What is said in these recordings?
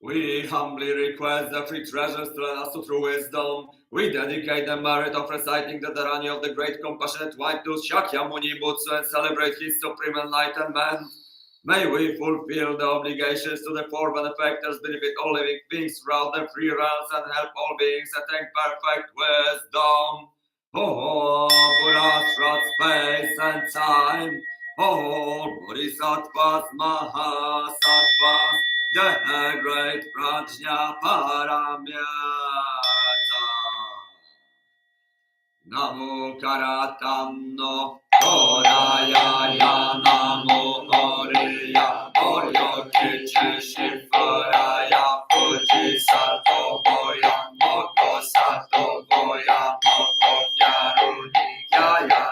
We humbly request the free treasures to lend us through wisdom. We dedicate the merit of reciting the Dharani of the great compassionate white tooth Shakyamuni Butsu and celebrate his supreme enlightenment. May we fulfill the obligations to the four benefactors, benefit all living beings throughout the three realms, and help all beings attain perfect wisdom. Oh, Buddhas throughout space and time. Oh, Bodhisattvas, Mahasattvas, the great Prajna Paramyata. Namo Karatanno Koraya Namo Horiya Oryo Kichi Shifaraya Fuji Sato Goya Moko Sato Goya Moko Yaruni Yaya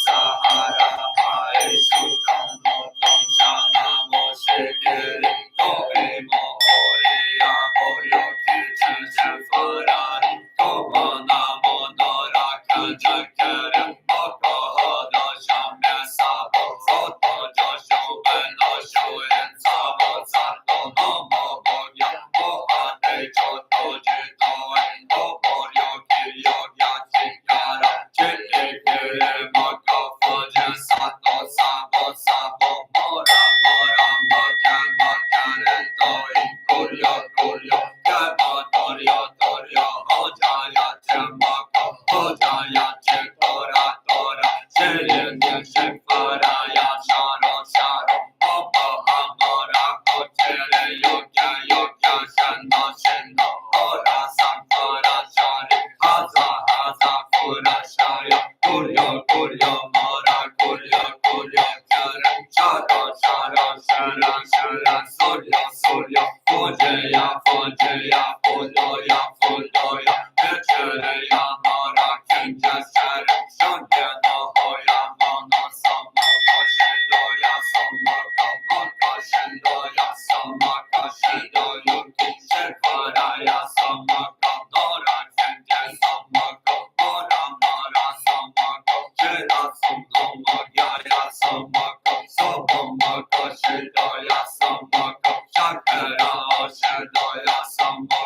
Sahara Hai Shukano Tomshana Moshikiri Toimo Horiya Oryo Kichi Shifaraya Tomo Namo Nora Jakara Moko Hodo Shamya Sabo Soto Josho Beno Shoen Sabo Sato Nomo Bogya Mohate Choto Jitoen Oboryo Kiryo Yachikara Chikikire Moko Fuji Sato Sabo Sabo Mora Mora Mokya Mokya Retoi Kuryo Kuryo Kemo Toryo Toryo Ojaya Chemoko Ojaya Chekora Tora Shirya Shefaraya Sharo Sharo Opo Amora Kotere Yokya Yokya Sheno Sheno Ora Sankara Shari Haza Haza Pura Shaya Kuryo Kuryo Mora Kuryo Kuryo Kara Sharo Sharo Shara Shara Surya Surya Fujeya Fujeya Fudoya Fudoya Echereya Mora Kinja Shara Shantya no Hoya Mono Sama Koshidoya Sama Kamaka Shidoya Sama Kashidoya Shefaraya Sama Kanora Kinja Sama Kamora Mora Sama Koshira Sama Magyaya Sama Sama Koshidoya Sama Shakara Shidoya Sama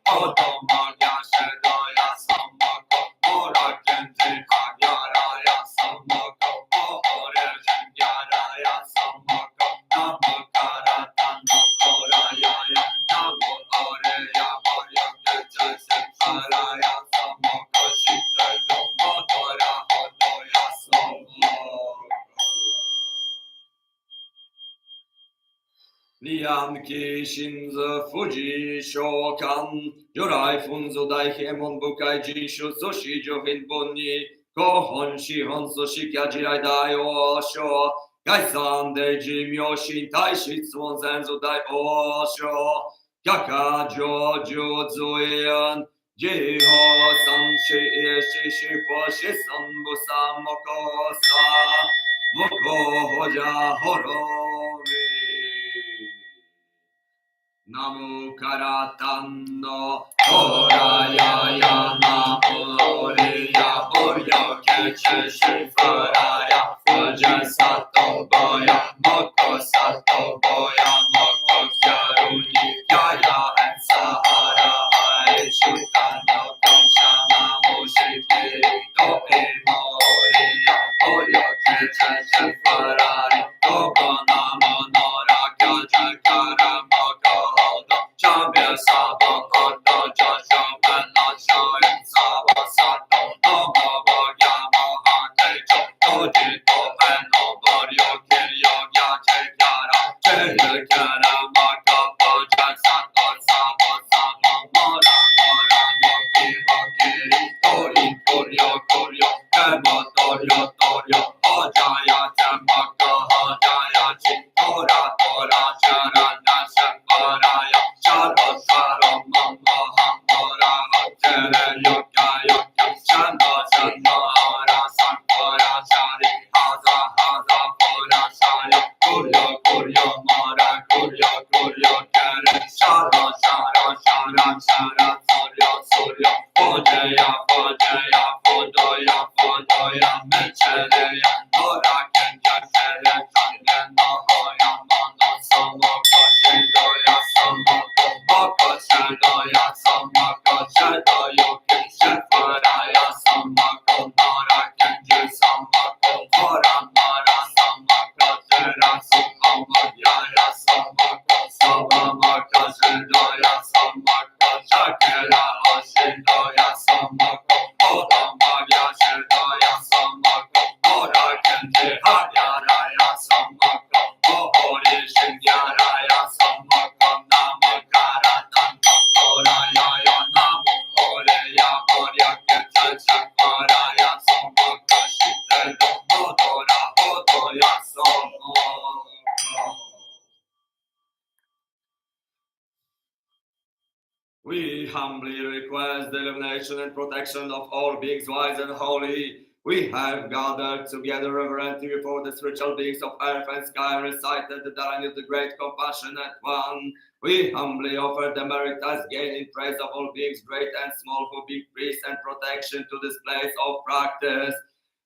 Otomaya Shidoya Sama Ora Kenji Hagyaraya Sama Ohore Shingyaraya Sama Namo Karatano Koraya Namo Oreya Yanki Shinzo Fuji Shokan Yorai Funzo Daihemon Bukai Jinshu Soshi Johin Bonni Kohon Shihon Soshi Kajirai Dai Osho Gaisan Deji Myoshin Taishitsuon Zenzo Dai Osho Kaka Jojo Zuyan Jiho Sanshi Shishi Foshi Sanbusa Mokosa Moko Hoja Horomi Namu Karatando Horaya Namu Riya Boryo Keche Shifaraya Fuja Sato Boya Moko Sato Boya Moko Kyaruni Yaya and Sahara Hai Shutano Kamshana Mushiki To Imoriya Boryo Keche Shifaraya Togo Namo Nora Kyaja Karamoko Chabia Sabo Koto Jojo Beno Shoin Sabo Sato Nomo Bogya Mohate Toji To Beno Boryo Kiryo Gyache Kyara Cheya Kyara Maka Boja Sato Sabo Sabo Mora Mora Moki Mokiri Tori Kuryo Kuryo Kemo Toryo Toryo Ojaya Chemaka Ojaya Chitora Tora Charana Shemparaya Sharo Sharo Mama Hamora Hachere Yoka Yoka Shano Shano Hara Sankora Shari Haza Haza Pora Shari Kuryo Kuryo Mora Kuryo Kuryo Kere Sharo Sharo Shara Shara Suryo Suryo Fodeya Fodeya Fodoya Fodoya Mechereya Nora Kenya Shere Changen Nohoya Mono Somo Koshidoya Somo Moko Shadoya Somoko Shadoyuki Shefaraya Somoko Nora Kenji Somoko Mora Mora Somoko Shira Sukomo Yaya Somoko Somoko Shidoya Somoko Shakira Oshidoya Somoko Odomagya Shidoya Somoko Mora Kenji Haryaraya Somoko Ohori Shingyaraya Somoko Namakara Tanto Koraya Namu Horeya Borya Kecha Shakaraya Somoko Shitedo Modora Hodoya Somoko. We humbly request the illumination and protection of all beings wise and holy. We have gathered together reverently before the spiritual beings of earth and sky and recited the Dharani of the Great Compassionate One. We humbly offer the merit as gain in praise of all beings, great and small, who bring peace and protection to this place of practice.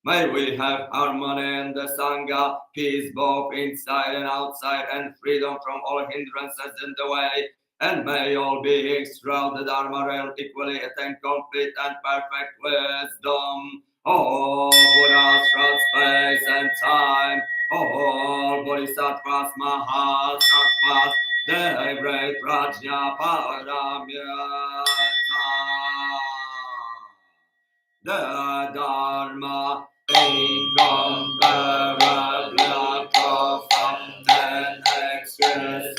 May we have harmony in the Sangha, peace both inside and outside, and freedom from all hindrances in the way. And may all beings throughout the Dharma realm equally attain complete and perfect wisdom. All Buddhas throughout space and time, all Bodhisattvas, Mahasattvas, the great Prajna Paramyata, the Dharma incomparably profound and exquisite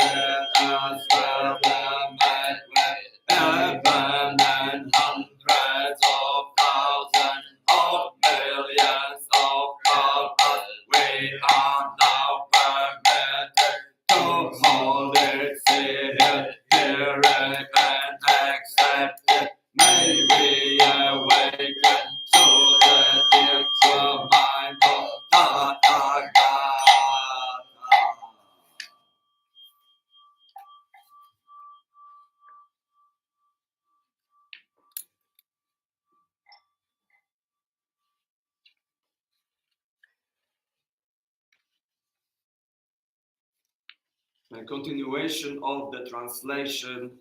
as well met with heaven and hundreds of thousands of millions of kalpas. We are now permitted to hold it, see it, hear it, and accept it. May we awaken to the deep mind of Tathagata. A continuation of the translation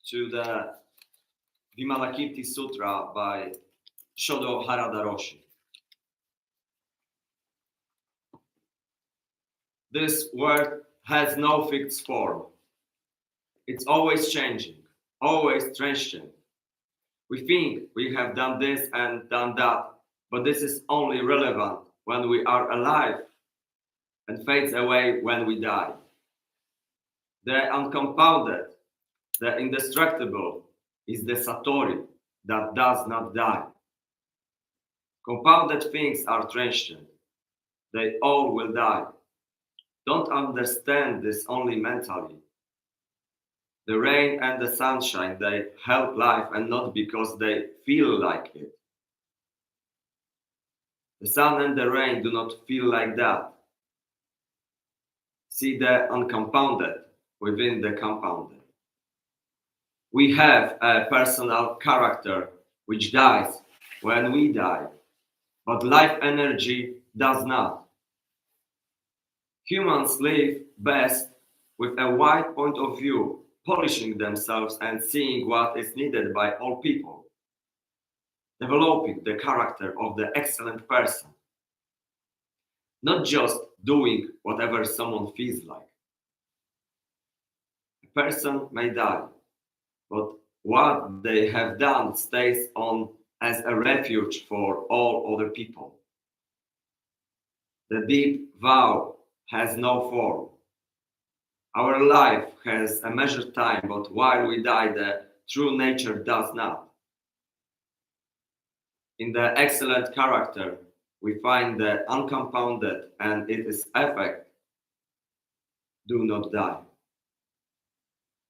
to the Vimalakirti Sutra by Shodo Harada Roshi. This word has no fixed form. It's always changing, always transiting. We think we have done this and done that, but this is only relevant when we are alive and fades away when we die. The uncompounded, the indestructible, is the Satori that does not die. Compounded things are transient. They all will die. Don't understand this only mentally. The rain and the sunshine, they help life and not because they feel like it. The sun and the rain do not feel like that. See the uncompounded within the compounded. We have a personal character which dies when we die, but life energy does not. Humans live best with a wide point of view, polishing themselves and seeing what is needed by all people, developing the character of the excellent person, not just doing whatever someone feels like. A person may die, but what they have done stays on as a refuge for all other people. The deep vow has no form. Our life has a measured time, but while we die, the true nature does not. In the excellent character, we find the uncompounded and its effect do not die.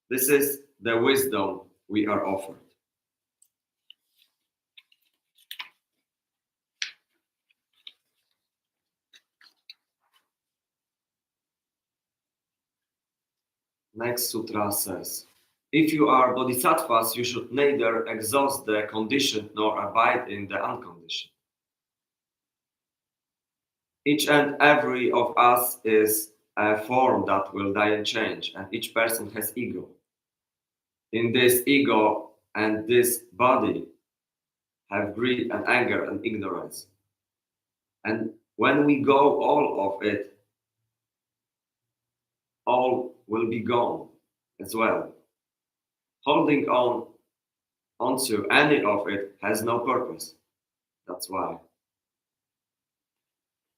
This is the wisdom we are offered. Next sutra says, if you are bodhisattvas, you should neither exhaust the conditioned nor abide in the unconditioned. Each and every of us is a form that will die and change, and each person has ego. In this ego and this body have greed and anger and ignorance. And when we go all of it, all will be gone as well. Holding on onto any of it has no purpose. That's why.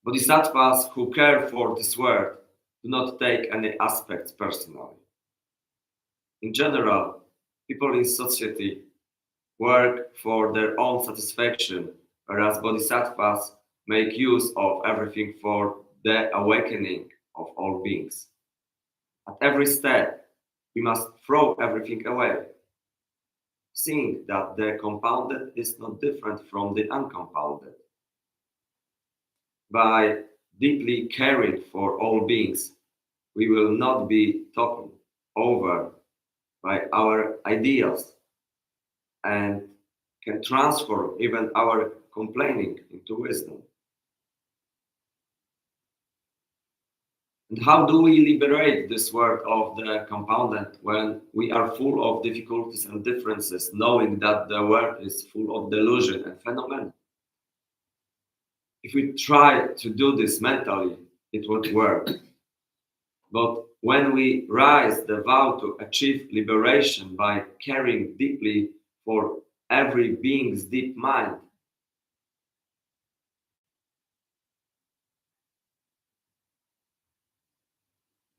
Bodhisattvas who care for this world do not take any aspects personally. In general, people in society work for their own satisfaction, whereas bodhisattvas make use of everything for the awakening of all beings. At every step, we must throw everything away, seeing that the compounded is not different from the uncompounded. By deeply caring for all beings, we will not be toppled over by our ideals and can transform even our complaining into wisdom. And how do we liberate this world of the compounded when we are full of difficulties and differences, knowing that the world is full of delusion and phenomena? If we try to do this mentally, it would work. But when we rise the vow to achieve liberation by caring deeply for every being's deep mind,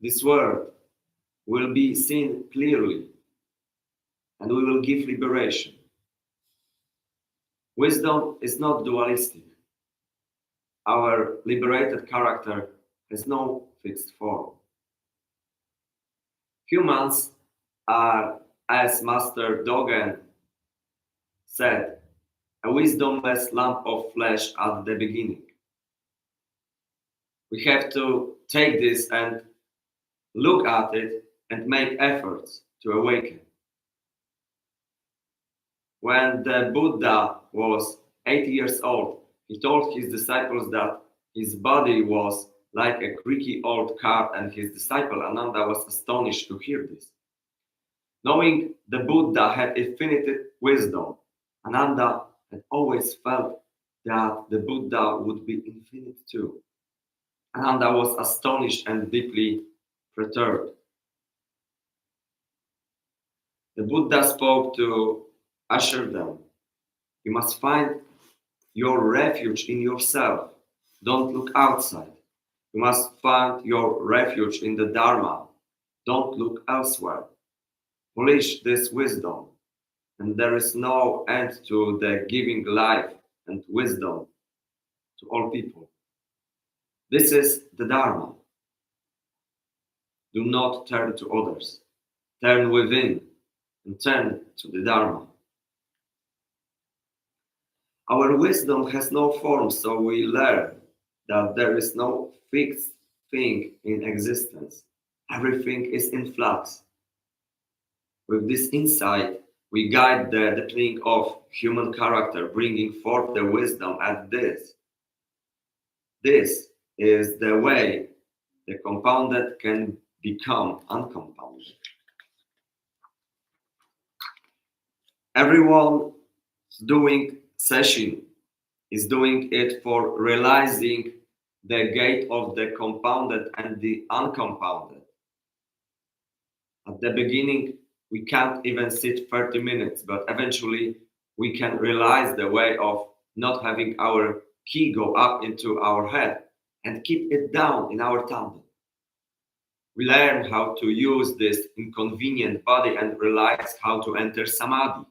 this world will be seen clearly and we will give liberation. Wisdom is not dualistic. Our liberated character has no fixed form. Humans are, as Master Dogen said, a wisdomless lump of flesh at the beginning. We have to take this and look at it and make efforts to awaken. When the Buddha was 80 years old, he told his disciples that his body was like a creaky old cart, and his disciple Ananda was astonished to hear this. Knowing the Buddha had infinite wisdom, Ananda had always felt that the Buddha would be infinite too. Ananda was astonished and deeply perturbed. The Buddha spoke to assure them, you must find your refuge in yourself. Don't look outside. You must find your refuge in the Dharma. Don't look elsewhere. Polish this wisdom, and there is no end to the giving life and wisdom to all people. This is the Dharma. Do not turn to others. Turn within and turn to the Dharma. Our wisdom has no form, so we learn that there is no fixed thing in existence. Everything is in flux. With this insight, we guide the deepening of human character, bringing forth the wisdom at this. This is the way the compounded can become uncompounded. Everyone doing session is doing it for realizing the gate of the compounded and the uncompounded. At the beginning, we can't even sit 30 minutes, but eventually we can realize the way of not having our key go up into our head and keep it down in our tummy. We learn how to use this inconvenient body and realize how to enter samadhi.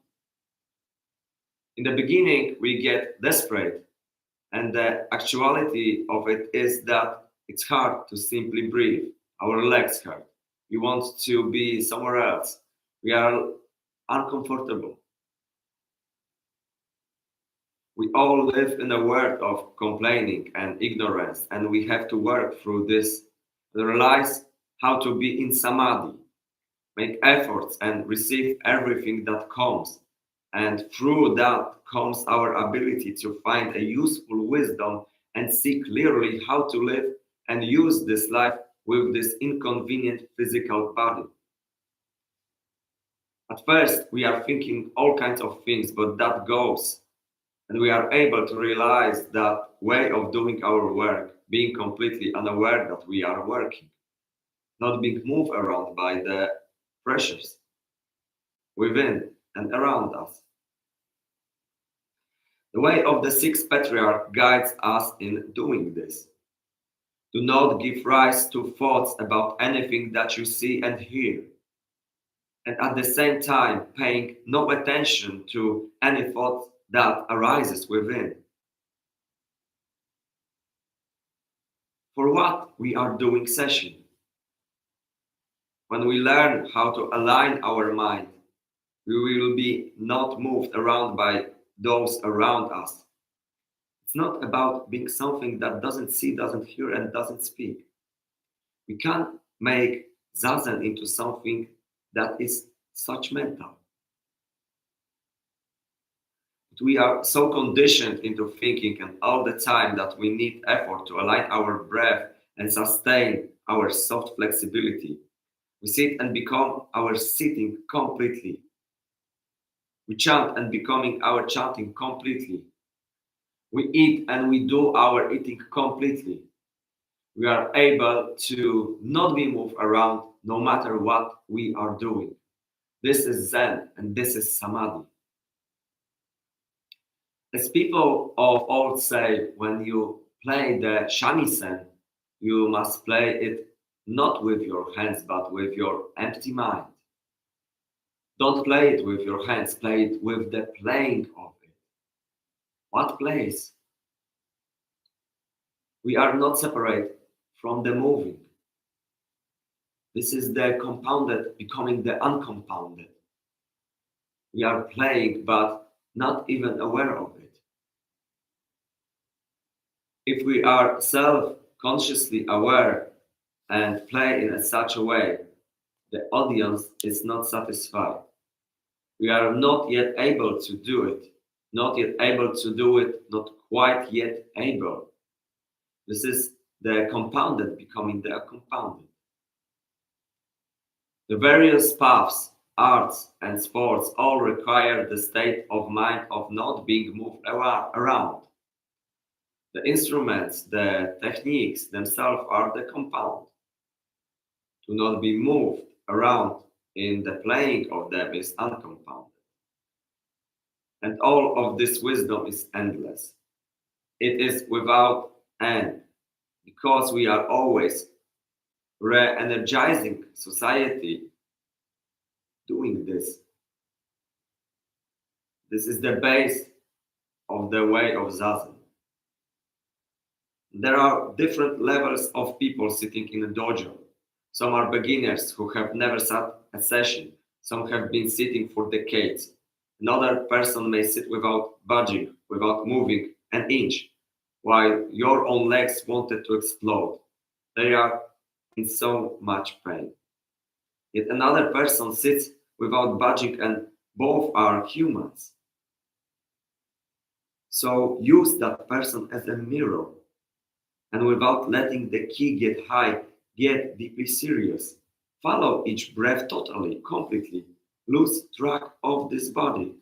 In the beginning, we get desperate, and the actuality of it is that it's hard to simply breathe. Our legs hurt. We want to be somewhere else. We are uncomfortable. We all live in a world of complaining and ignorance, and we have to work through this and realize how to be in samadhi, make efforts and receive everything that comes. And through that comes our ability to find a useful wisdom and see clearly how to live and use this life with this inconvenient physical body. At first, we are thinking all kinds of things, but that goes. And we are able to realize that way of doing our work, being completely unaware that we are working, not being moved around by the pressures within and around us. The way of the sixth patriarch guides us in doing this. Do not give rise to thoughts about anything that you see and hear, and at the same time paying no attention to any thought that arises within. For what we are doing session? When we learn how to align our mind, we will be not moved around by those around us. It's not about being something that doesn't see, doesn't hear, and doesn't speak. We can't make Zazen into something that is such mental. But we are so conditioned into thinking and all the time that we need effort to align our breath and sustain our soft flexibility. We sit and become our sitting completely. We chant and becoming our chanting completely. We eat and we do our eating completely. We are able to not be moved around no matter what we are doing. This is Zen and this is Samadhi. As people of old say, when you play the shamisen, you must play it not with your hands but with your empty mind. Don't play it with your hands, play it with the playing of it. What plays? We are not separate from the moving. This is the compounded becoming the uncompounded. We are playing but not even aware of it. If we are self-consciously aware and play in such a way, the audience is not satisfied. We are not yet able to do it, not yet able to do it, not quite yet able. This is the compounded becoming the compounded. The various paths, arts, and sports all require the state of mind of not being moved around. The instruments, the techniques themselves are the compound. To not be moved around in the playing of them is uncompounded. And all of this wisdom is endless. It is without end, because we are always re-energizing society doing this. This is the base of the way of Zazen. There are different levels of people sitting in a dojo. Some are beginners who have never sat a session. Some have been sitting for decades. Another person may sit without budging, without moving an inch, while your own legs wanted to explode. They are in so much pain. Yet another person sits without budging, and both are humans. So use that person as a mirror, and without letting the key get high, get deeply serious. Follow each breath totally, completely. Lose track of this body.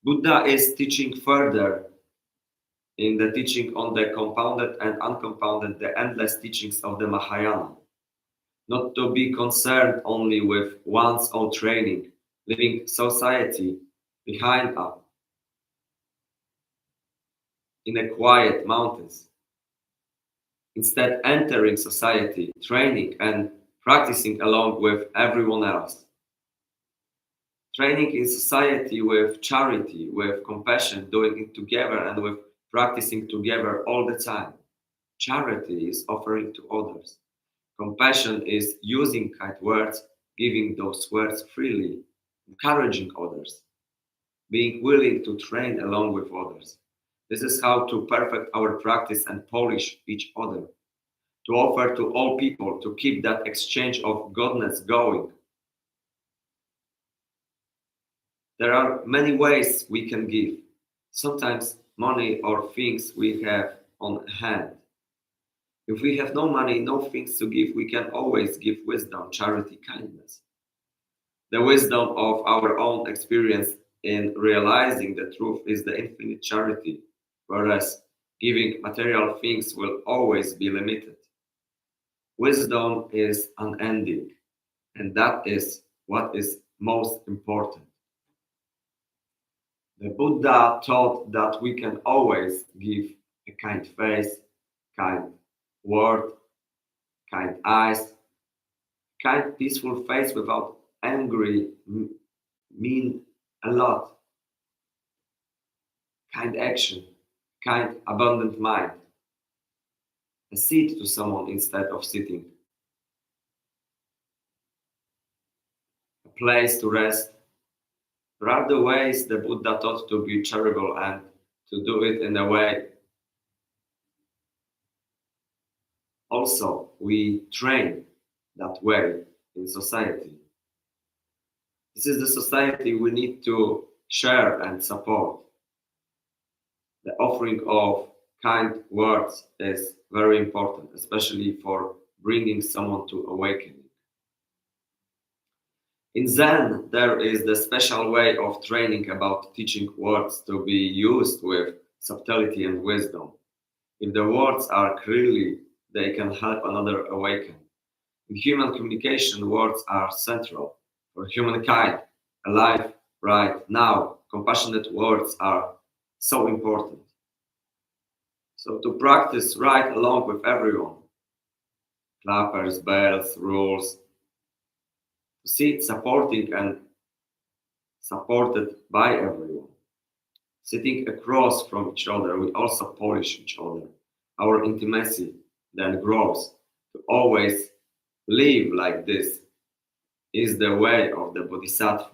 Buddha is teaching further in the teaching on the compounded and uncompounded, the endless teachings of the Mahayana. Not to be concerned only with one's own training, leaving society behind up in the quiet mountains. Instead, entering society, training, and practicing along with everyone else. Training in society with charity, with compassion, doing it together, and with practicing together all the time. Charity is offering to others. Compassion is using kind words, giving those words freely, encouraging others, being willing to train along with others. This is how to perfect our practice and polish each other, to offer to all people to keep that exchange of godness going. There are many ways we can give, sometimes money or things we have on hand. If we have no money, no things to give, we can always give wisdom, charity, kindness. The wisdom of our own experience in realizing the truth is the infinite charity, whereas giving material things will always be limited. Wisdom is unending, and that is what is most important. The Buddha taught that we can always give a kind face, kind word, kind eyes, kind peaceful face without angry mean a lot. Kind action, kind abundant mind. A seat to someone instead of sitting. A place to rest. There are the ways the Buddha taught to be charitable and to do it in a way. Also, we train that way in society. This is the society we need to share and support. The offering of kind words is very important, especially for bringing someone to awakening. In Zen, there is the special way of training about teaching words to be used with subtlety and wisdom. If the words are clearly, they can help another awaken. In human communication, words are central for humankind, alive right now. Compassionate words are so important. So to practice right along with everyone, clappers, bells, rules, to see it supporting and supported by everyone. Sitting across from each other, we also polish each other. Our intimacy then grows. To always live like this is the way of the Bodhisattva.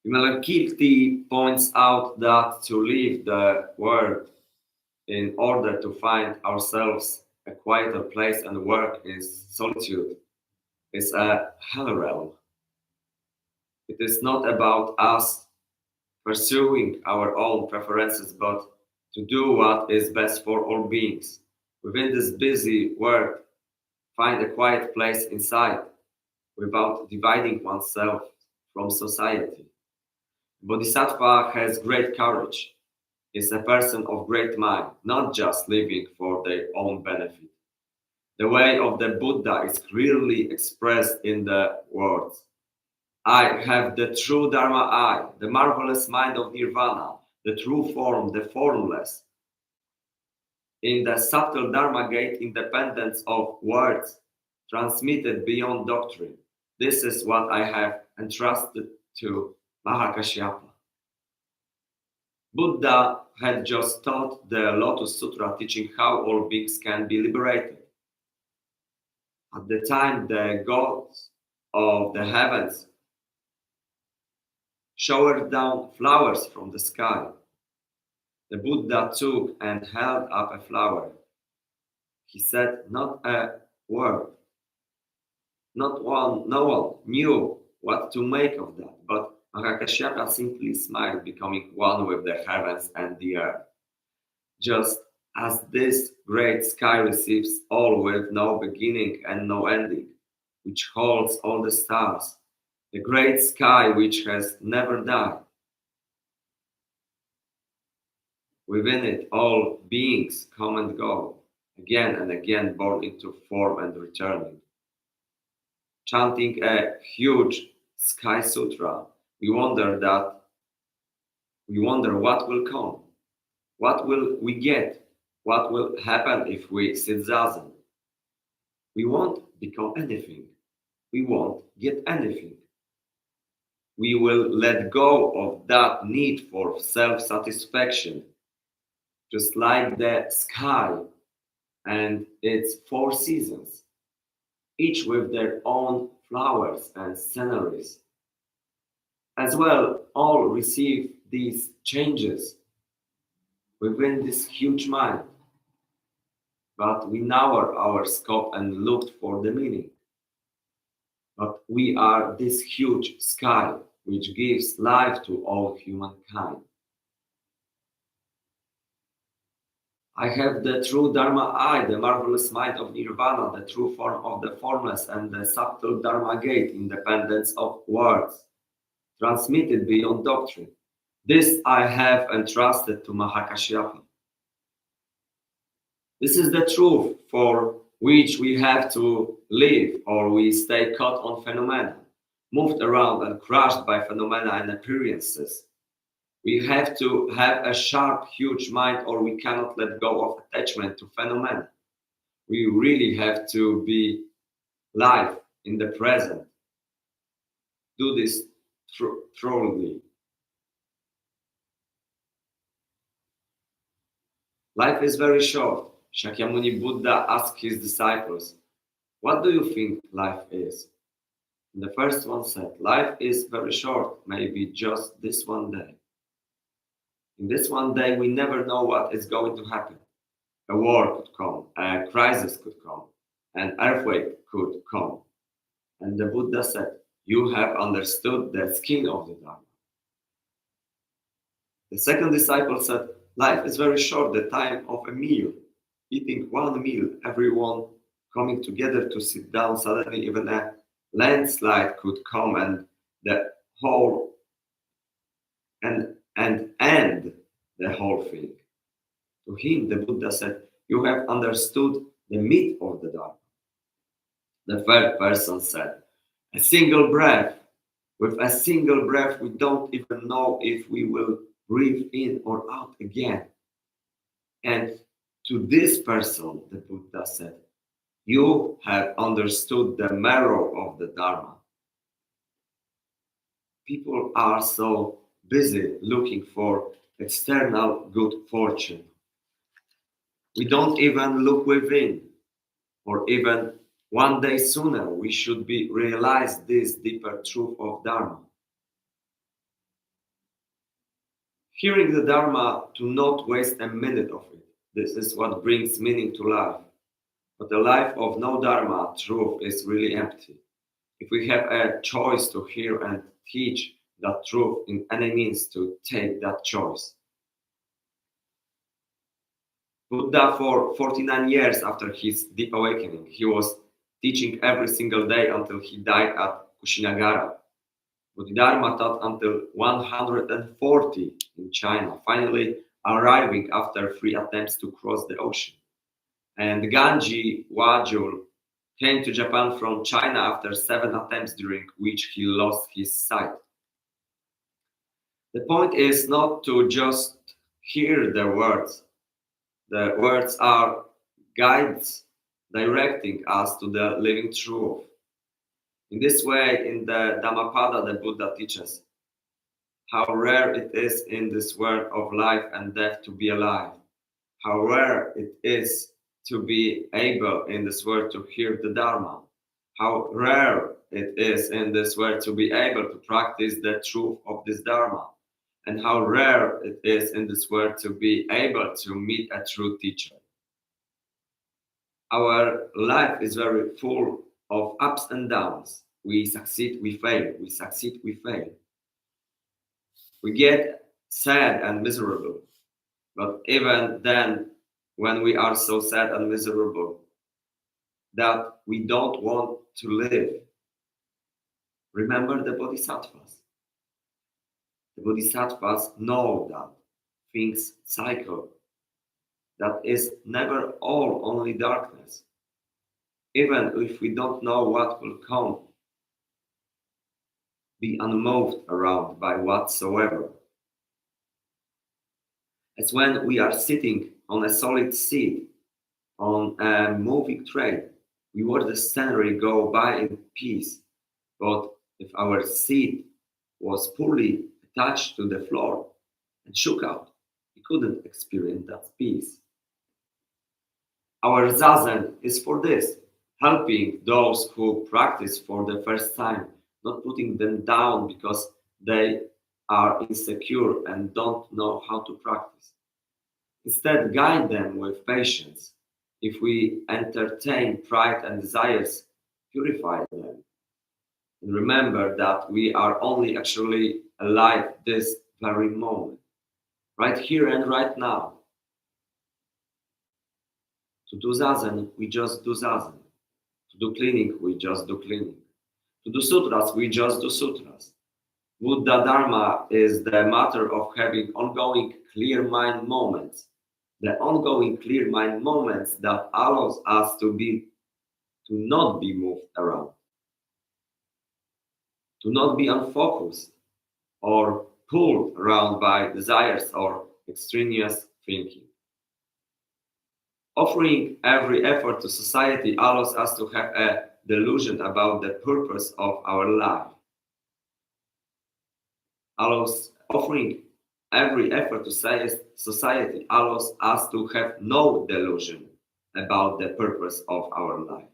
Vimalakirti points out that to leave the world in order to find ourselves a quieter place and work in solitude is a hell realm. It is not about us pursuing our own preferences, but to do what is best for all beings. Within this busy world, find a quiet place inside without dividing oneself from society. Bodhisattva has great courage, is a person of great mind, not just living for their own benefit. The way of the Buddha is clearly expressed in the words, I have the true Dharma I, the marvelous mind of Nirvana, the true form, the formless. In the subtle Dharma gate, independence of words, transmitted beyond doctrine. This is what I have entrusted to Mahakashyapa. Buddha had just taught the Lotus Sutra teaching how all beings can be liberated. At the time, the gods of the heavens showered down flowers from the sky. The Buddha took and held up a flower. He said not a word. No one knew what to make of that, but Mahakashyapa simply smiled, becoming one with the heavens and the earth. Just as this great sky receives all with no beginning and no ending, which holds all the stars, the great sky which has never died. Within it, all beings come and go, again and again born into form and returning. Chanting a huge sky sutra, we wonder what will come, what will we get, what will happen if we sit zazen. We won't become anything, we won't get anything. We will let go of that need for self-satisfaction, just like the sky and its four seasons, each with their own flowers and sceneries. As well, all receive these changes within this huge mind. But we narrowed our scope and looked for the meaning. But we are this huge sky which gives life to all humankind. I have the true Dharma I, the marvelous mind of Nirvana, the true form of the formless, and the subtle Dharma gate, independence of words, transmitted beyond doctrine. This I have entrusted to Mahakashyapa. This is the truth for which we have to live, or we stay caught on phenomena, moved around and crushed by phenomena and appearances. We have to have a sharp, huge mind, or we cannot let go of attachment to phenomena. We really have to be live in the present. Do this thoroughly. Life is very short. Shakyamuni Buddha asked his disciples, what do you think life is? And the first one said, life is very short, maybe just this one day. In this one day, we never know what is going to happen. A war could come, a crisis could come, an earthquake could come. And the Buddha said, you have understood the skin of the Dharma. The second disciple said, life is very short, the time of a meal. Eating one meal, everyone coming together to sit down, suddenly even a landslide could come and the whole and end the whole thing. To him, the Buddha said, you have understood the meat of the Dharma. The third person said, a single breath. With a single breath, we don't even know if we will breathe in or out again. And to this person, the Buddha said, you have understood the marrow of the Dharma. People are so busy looking for external good fortune. We don't even look within, or even one day sooner we should be realize this deeper truth of Dharma. Hearing the Dharma, to not waste a minute of it. This is what brings meaning to life. But a life of no Dharma, truth, is really empty. If we have a choice to hear and teach that truth in any means, to take that choice. Buddha, for 49 years after his deep awakening, he was teaching every single day until he died at Kushinagara. Bodhidharma taught until 140 in China, finally arriving after 3 attempts to cross the ocean. And Ganji Wajul came to Japan from China after 7 attempts during which he lost his sight. The point is not to just hear the words. The words are guides directing us to the living truth. In this way, in the Dhammapada, the Buddha teaches how rare it is in this world of life and death to be alive, how rare it is to be able in this world to hear the Dharma, how rare it is in this world to be able to practice the truth of this Dharma, and how rare it is in this world to be able to meet a true teacher. Our life is very full of ups and downs. We succeed, we fail, we succeed, we fail. We get sad and miserable. But even then, when we are so sad and miserable that we don't want to live, remember the bodhisattvas. The bodhisattvas know that things cycle, that is never all only darkness. Even if we don't know what will come, be unmoved around by whatsoever. As when we are sitting on a solid seat on a moving train, we watch the scenery go by in peace. But if our seat was poorly attached to the floor and shook out, we couldn't experience that peace. Our zazen is for this, helping those who practice for the first time, not putting them down because they are insecure and don't know how to practice. Instead, guide them with patience. If we entertain pride and desires, purify them. And remember that we are only actually alive this very moment, right here and right now. To do zazen, we just do zazen. To do cleaning, we just do cleaning. To do sutras, we just do sutras. Buddha Dharma is the matter of having ongoing clear mind moments. The ongoing clear mind moments that allows us to not be moved around, to not be unfocused or pulled around by desires or extraneous thinking. Offering every effort to society allows us to have a delusion about the purpose of our life. Offering every effort to society allows us to have no delusion about the purpose of our life.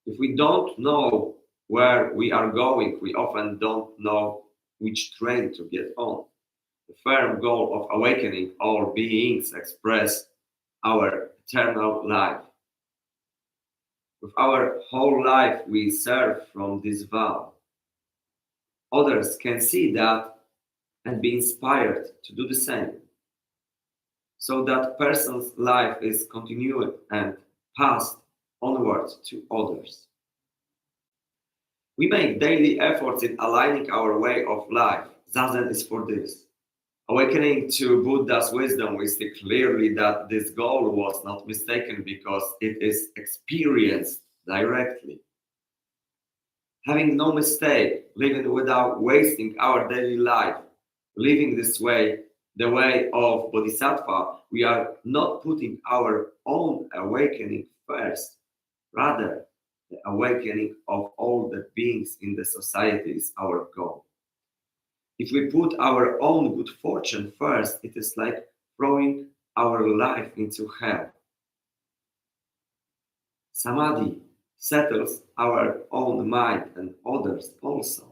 If we don't know where we are going, we often don't know which train to get on. The firm goal of awakening all beings express our eternal life. With our whole life, we serve from this vow. Others can see that and be inspired to do the same. So that person's life is continued and passed onward to others. We make daily efforts in aligning our way of life. Zazen is for this. Awakening to Buddha's wisdom, we see clearly that this goal was not mistaken because it is experienced directly. Having no mistake, living without wasting our daily life, living this way, the way of Bodhisattva, we are not putting our own awakening first. Rather, the awakening of all the beings in the society is our goal. If we put our own good fortune first, it is like throwing our life into hell. Samadhi settles our own mind and others also.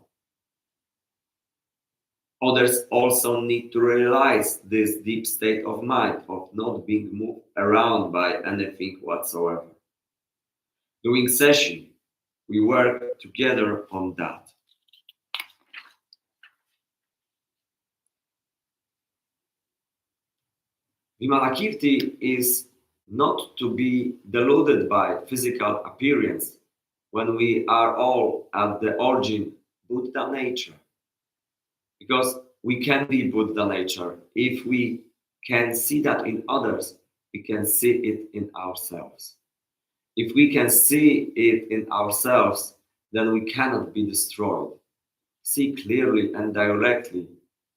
Others also need to realize this deep state of mind of not being moved around by anything whatsoever. During session, we work together on that. Vimalakirti is not to be deluded by physical appearance when we are all at the origin Buddha nature. Because we can be Buddha nature if we can see that in others, we can see it in ourselves. If we can see it in ourselves, then we cannot be destroyed. See clearly and directly,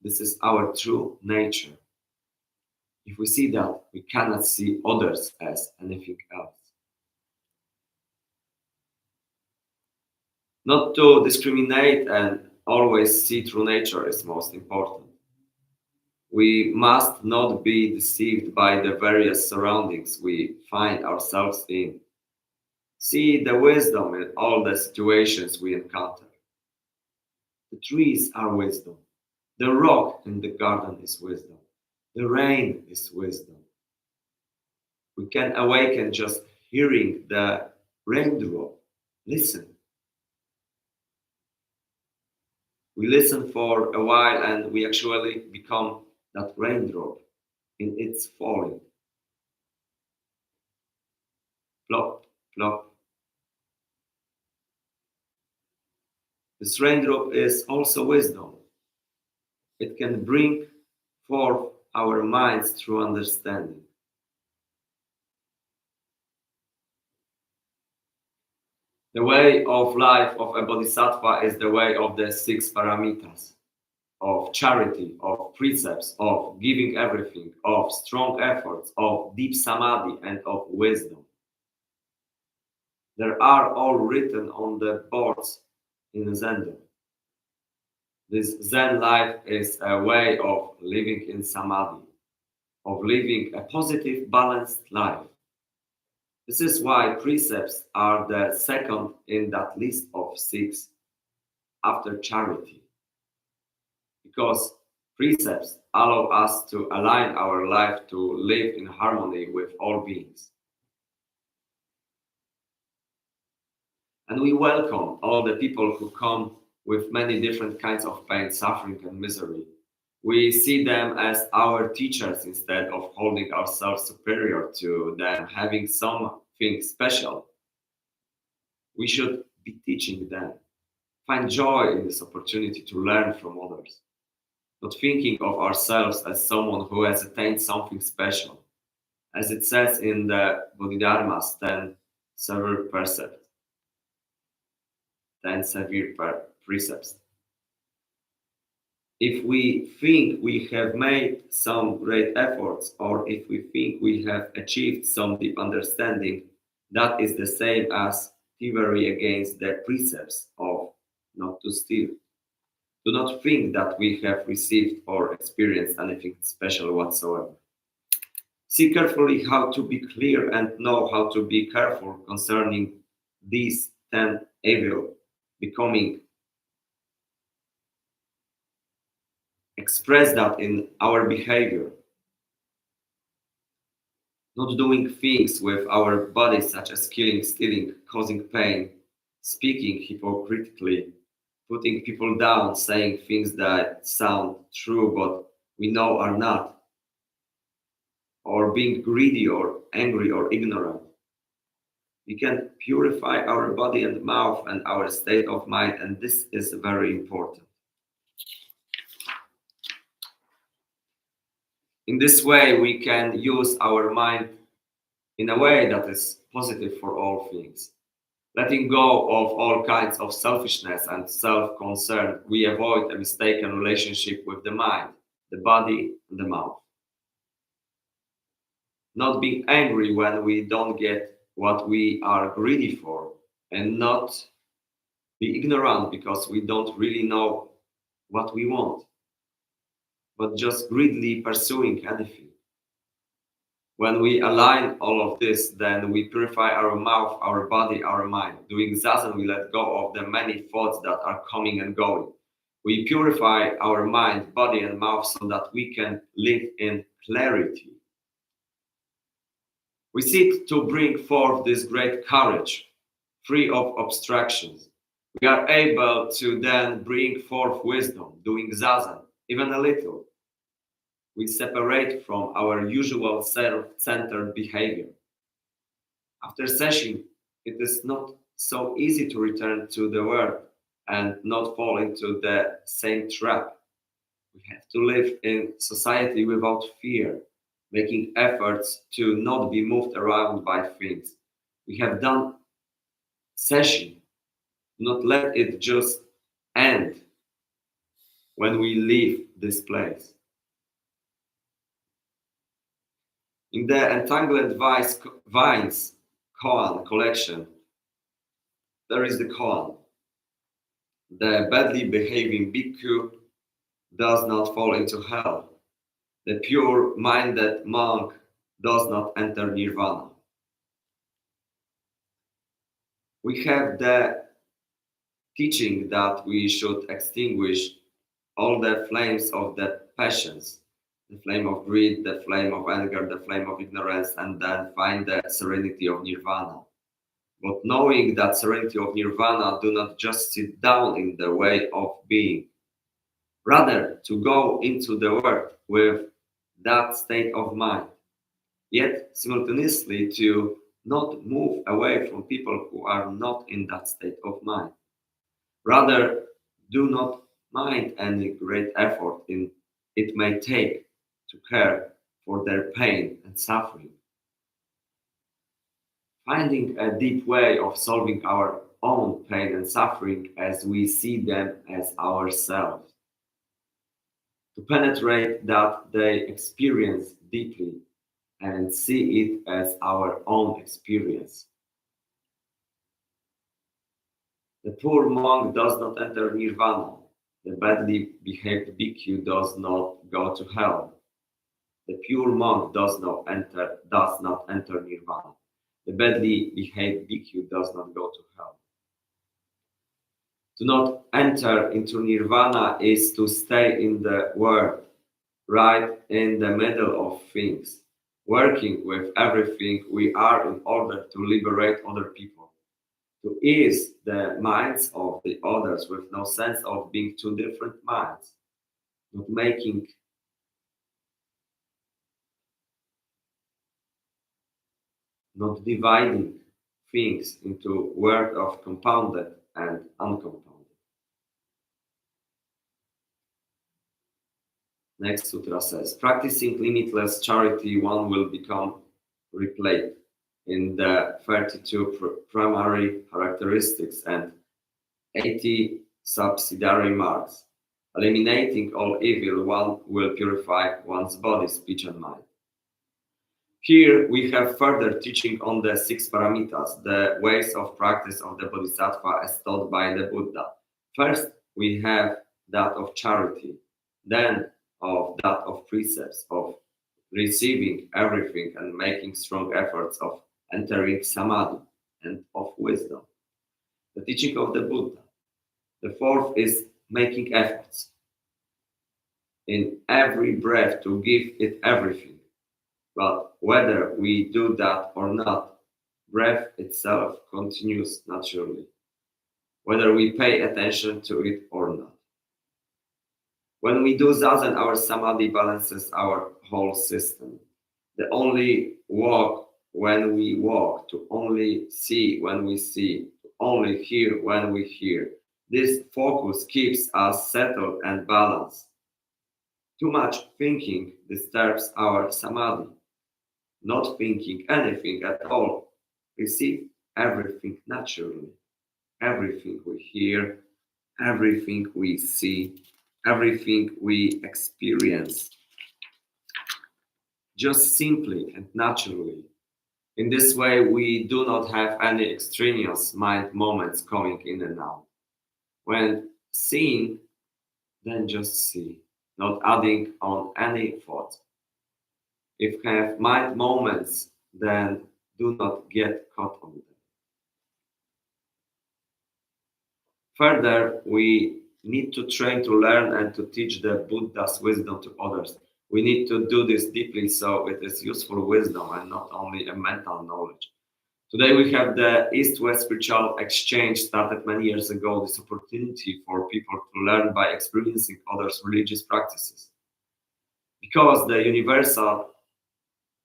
this is our true nature. If we see that, we cannot see others as anything else. Not to discriminate and always see true nature is most important. We must not be deceived by the various surroundings we find ourselves in. See the wisdom in all the situations we encounter. The trees are wisdom. The rock in the garden is wisdom. The rain is wisdom. We can awaken just hearing the raindrop. Listen. We listen for a while and we actually become that raindrop in its falling. Plop, plop. This raindrop is also wisdom. It can bring forth our minds through understanding. The way of life of a bodhisattva is the way of the six paramitas, of charity, of precepts, of giving everything, of strong efforts, of deep samadhi, and of wisdom. They are all written on the boards in Zen. This Zen life is a way of living in samadhi, of living a positive, balanced life. This is why precepts are the second in that list of six after charity. Because precepts allow us to align our life to live in harmony with all beings. And we welcome all the people who come with many different kinds of pain, suffering, and misery. We see them as our teachers instead of holding ourselves superior to them, having something special. We should be teaching them. Find joy in this opportunity to learn from others. Not thinking of ourselves as someone who has attained something special. As it says in the Bodhidharma's 10 severe precepts. 10 severe precepts. If we think we have made some great efforts, or if we think we have achieved some deep understanding, that is the same as thievery against the precepts of not to steal. Do not think that we have received or experienced anything special whatsoever. See carefully how to be clear and know how to be careful concerning these 10 evil becoming. Express that in our behavior. Not doing things with our bodies such as killing, stealing, causing pain, speaking hypocritically, putting people down, saying things that sound true but we know are not, or being greedy or angry or ignorant. We can purify our body and mouth and our state of mind, and this is very important. In this way, we can use our mind in a way that is positive for all things. Letting go of all kinds of selfishness and self-concern, we avoid a mistaken relationship with the mind, the body, and the mouth. Not being angry when we don't get what we are greedy for, and not be ignorant because we don't really know what we want, but just greedily pursuing anything. When we align all of this, then we purify our mouth, our body, our mind. Doing Zazen, we let go of the many thoughts that are coming and going. We purify our mind, body, and mouth so that we can live in clarity. We seek to bring forth this great courage, free of obstructions. We are able to then bring forth wisdom, doing Zazen, even a little. We separate from our usual self-centered behavior. After session, it is not so easy to return to the world and not fall into the same trap. We have to live in society without fear. making efforts to not be moved around by things. We have done session, not let it just end when we leave this place. In the Entangled Vines koan collection, there is the koan. The badly behaving bhikkhu does not fall into hell. The pure-minded monk does not enter nirvana. We have the teaching that we should extinguish all the flames of the passions, the flame of greed, the flame of anger, the flame of ignorance, and then find the serenity of nirvana. But knowing that serenity of nirvana do not just sit down in the way of being, rather to go into the world with that state of mind, yet simultaneously to not move away from people who are not in that state of mind. Rather, do not mind any great effort it may take to care for their pain and suffering. Finding a deep way of solving our own pain and suffering as we see them as ourselves. To penetrate that they experience deeply and see it as our own experience. The poor monk does not enter nirvana. The badly behaved bhikkhu does not go to hell. The pure monk does not enter nirvana. The badly behaved bhikkhu does not go to hell. To not enter into nirvana is to stay in the world, right in the middle of things, working with everything we are in order to liberate other people, to ease the minds of the others with no sense of being two different minds, not making not dividing things into world of compounded and uncompounded. Next sutra says, practicing limitless charity, one will become replete in the 32 primary characteristics and 80 subsidiary marks. Eliminating all evil, one will purify one's body, speech, and mind. Here we have further teaching on the 6 paramitas, the ways of practice of the Bodhisattva as taught by the Buddha. First, we have that of charity, then of that of precepts, of receiving everything and making strong efforts of entering samadhi, and of wisdom. The teaching of the Buddha. The fourth is making efforts in every breath to give it everything. But whether we do that or not, breath itself continues naturally, whether we pay attention to it or not. When we do zazen, our samadhi balances our whole system. The only walk when we walk, to only see when we see, to only hear when we hear. This focus keeps us settled and balanced. Too much thinking disturbs our samadhi. Not thinking anything at all, receive everything naturally. Everything we hear, everything we see, everything we experience. Just simply and naturally. In this way, we do not have any extraneous mind moments coming in and out. When seeing, then just see, not adding on any thought. If we have mind moments, then do not get caught on them. Further, we need to train to learn and to teach the Buddha's wisdom to others. We need to do this deeply so it is useful wisdom and not only a mental knowledge. Today we have the East-West spiritual exchange started many years ago, this opportunity for people to learn by experiencing others' religious practices. Because the universal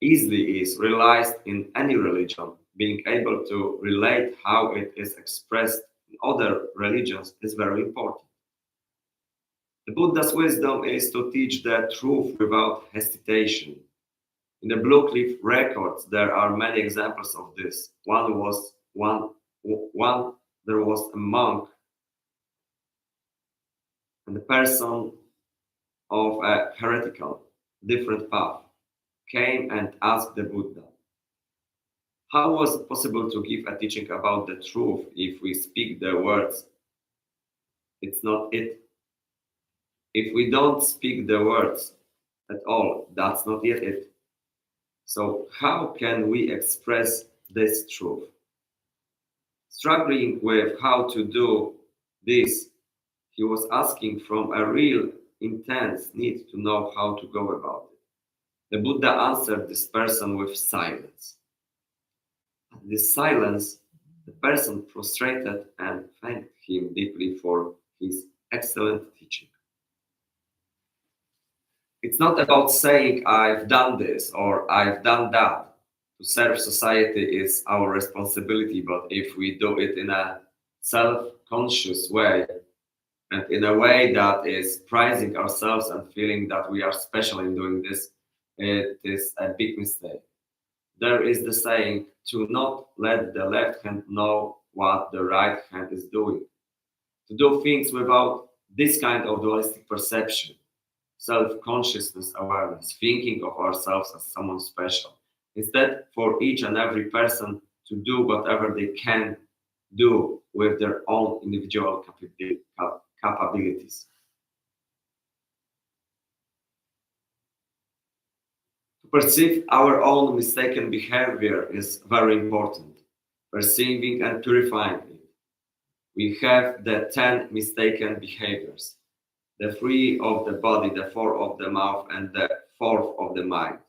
easily is realized in any religion, being able to relate how it is expressed in other religions is very important. The Buddha's wisdom is to teach the truth without hesitation. In the Blue Cliff records, there are many examples of this. There was a monk and a person of a heretical, different path came and asked the Buddha, how was it possible to give a teaching about the truth if we speak the words? It's not it. If we don't speak the words at all, that's not yet it. So how can we express this truth? Struggling with how to do this, he was asking from a real intense need to know how to go about it. The Buddha answered this person with silence. In this silence, the person prostrated and thanked him deeply for his excellent teaching. It's not about saying, I've done this or I've done that. To serve society is our responsibility, but if we do it in a self-conscious way and in a way that is prizing ourselves and feeling that we are special in doing this, it is a big mistake. There is the saying, to not let the left hand know what the right hand is doing. To do things without this kind of dualistic perception, self-consciousness awareness, thinking of ourselves as someone special. Instead, for each and every person to do whatever they can do with their own individual capabilities. To perceive our own mistaken behavior is very important. Perceiving and purifying it. We have the 10 mistaken behaviors. The 3 of the body, the 4 of the mouth, and the 4th of the mind.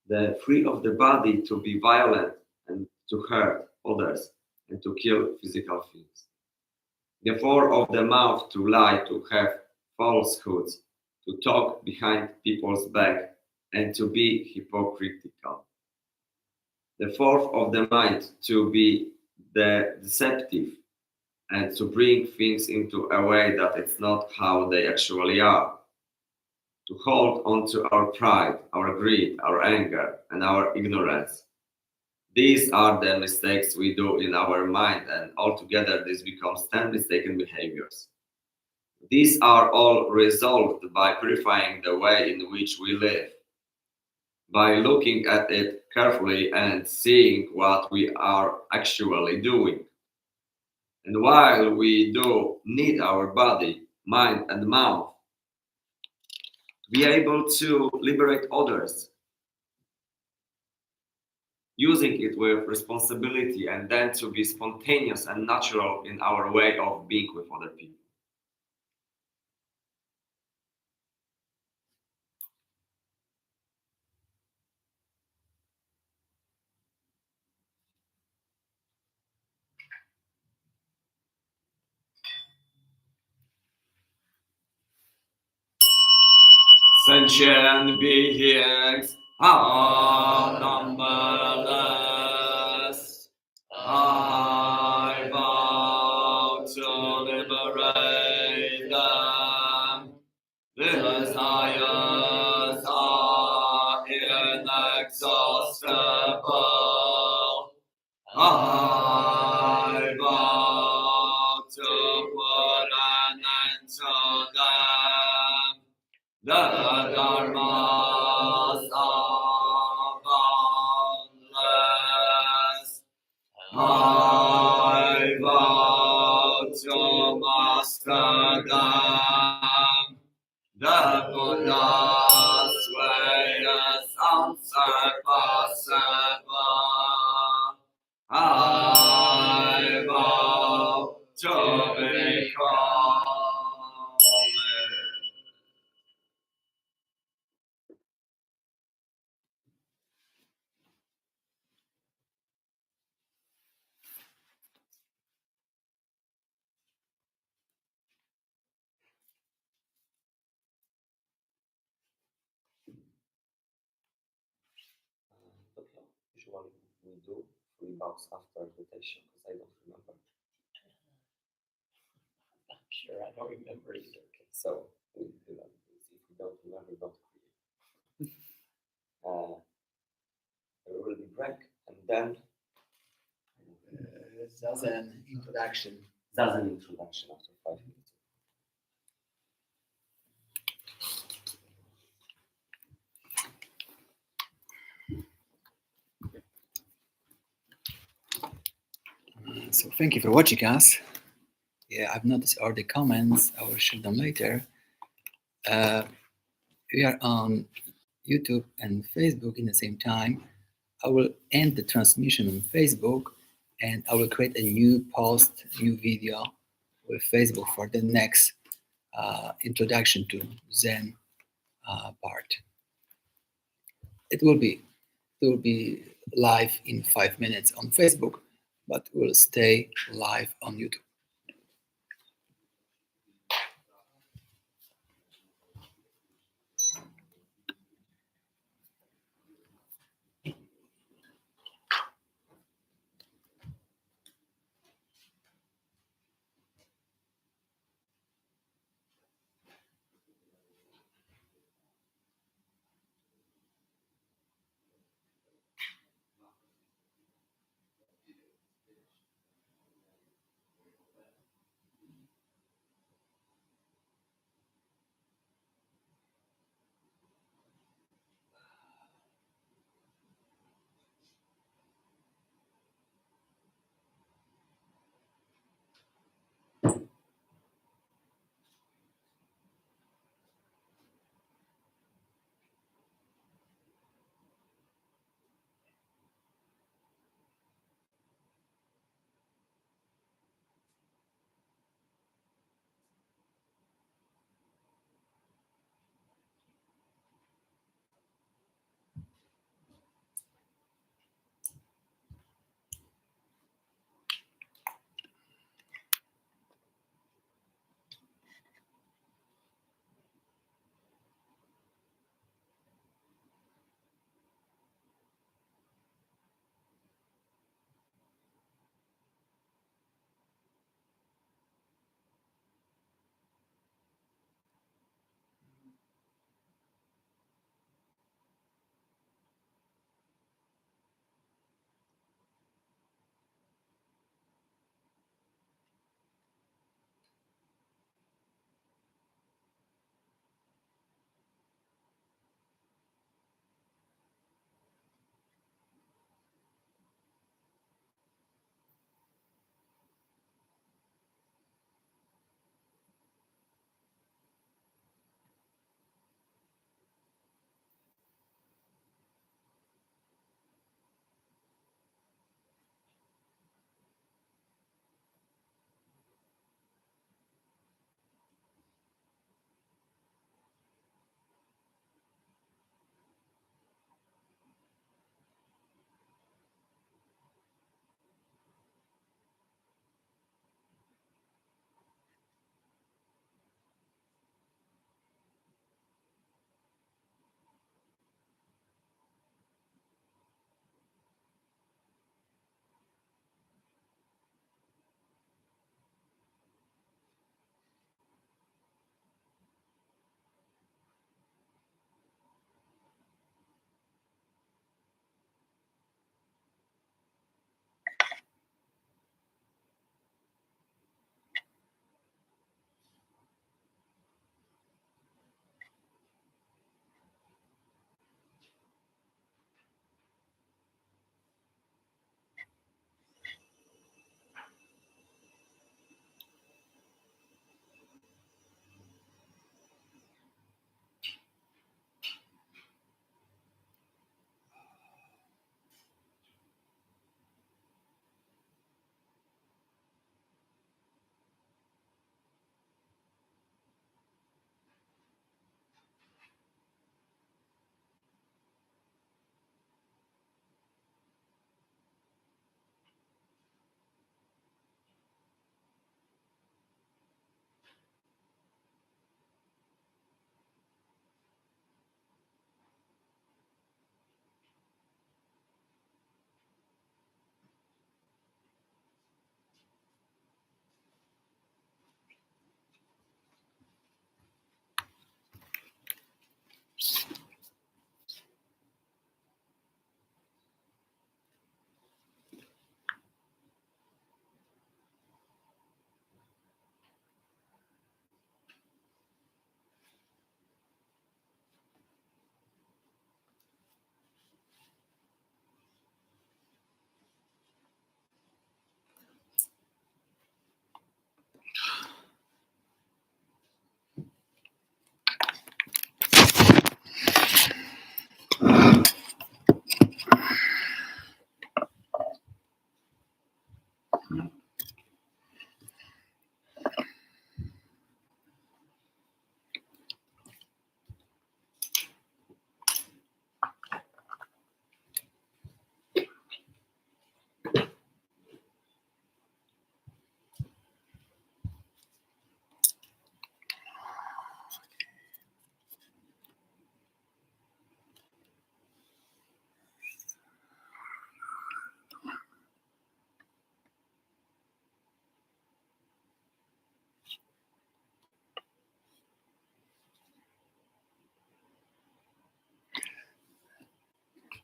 The 3 of the body to be violent and to hurt others and to kill physical things. The 4 of the mouth to lie, to have falsehoods, to talk behind people's back, and to be hypocritical. The 4th of the mind to be the deceptive and to bring things into a way that it's not how they actually are. To hold on to our pride, our greed, our anger, and our ignorance. These are the mistakes we do in our mind, and altogether this becomes 10 mistaken behaviors. These are all resolved by purifying the way in which we live, by looking at it carefully and seeing what we are actually doing. And while we do need our body, mind, and mouth to be able to liberate others, using it with responsibility and then to be spontaneous and natural in our way of being with other people. Sentient beings are numberless. I vow to liberate them. Desires are inexhaustible. I vow to put an end to them. The dharmas are boundless. I vow to master them. The Buddha's way is unsurpassable. I vow to become it. Usually we do 3 bows after meditation because I don't remember. I'm sure I don't remember either. Okay, so we do that. If we don't remember, don't create. Then Zazen introduction. Zazen introduction after 5 minutes. So thank you for watching us. Yeah, I've noticed all the comments. I will share them later. We are on YouTube and Facebook in the same time. I will end the transmission on Facebook and I will create a new post, new video with Facebook for the next introduction to Zen part. It will be live in 5 minutes on Facebook, but will stay live on YouTube.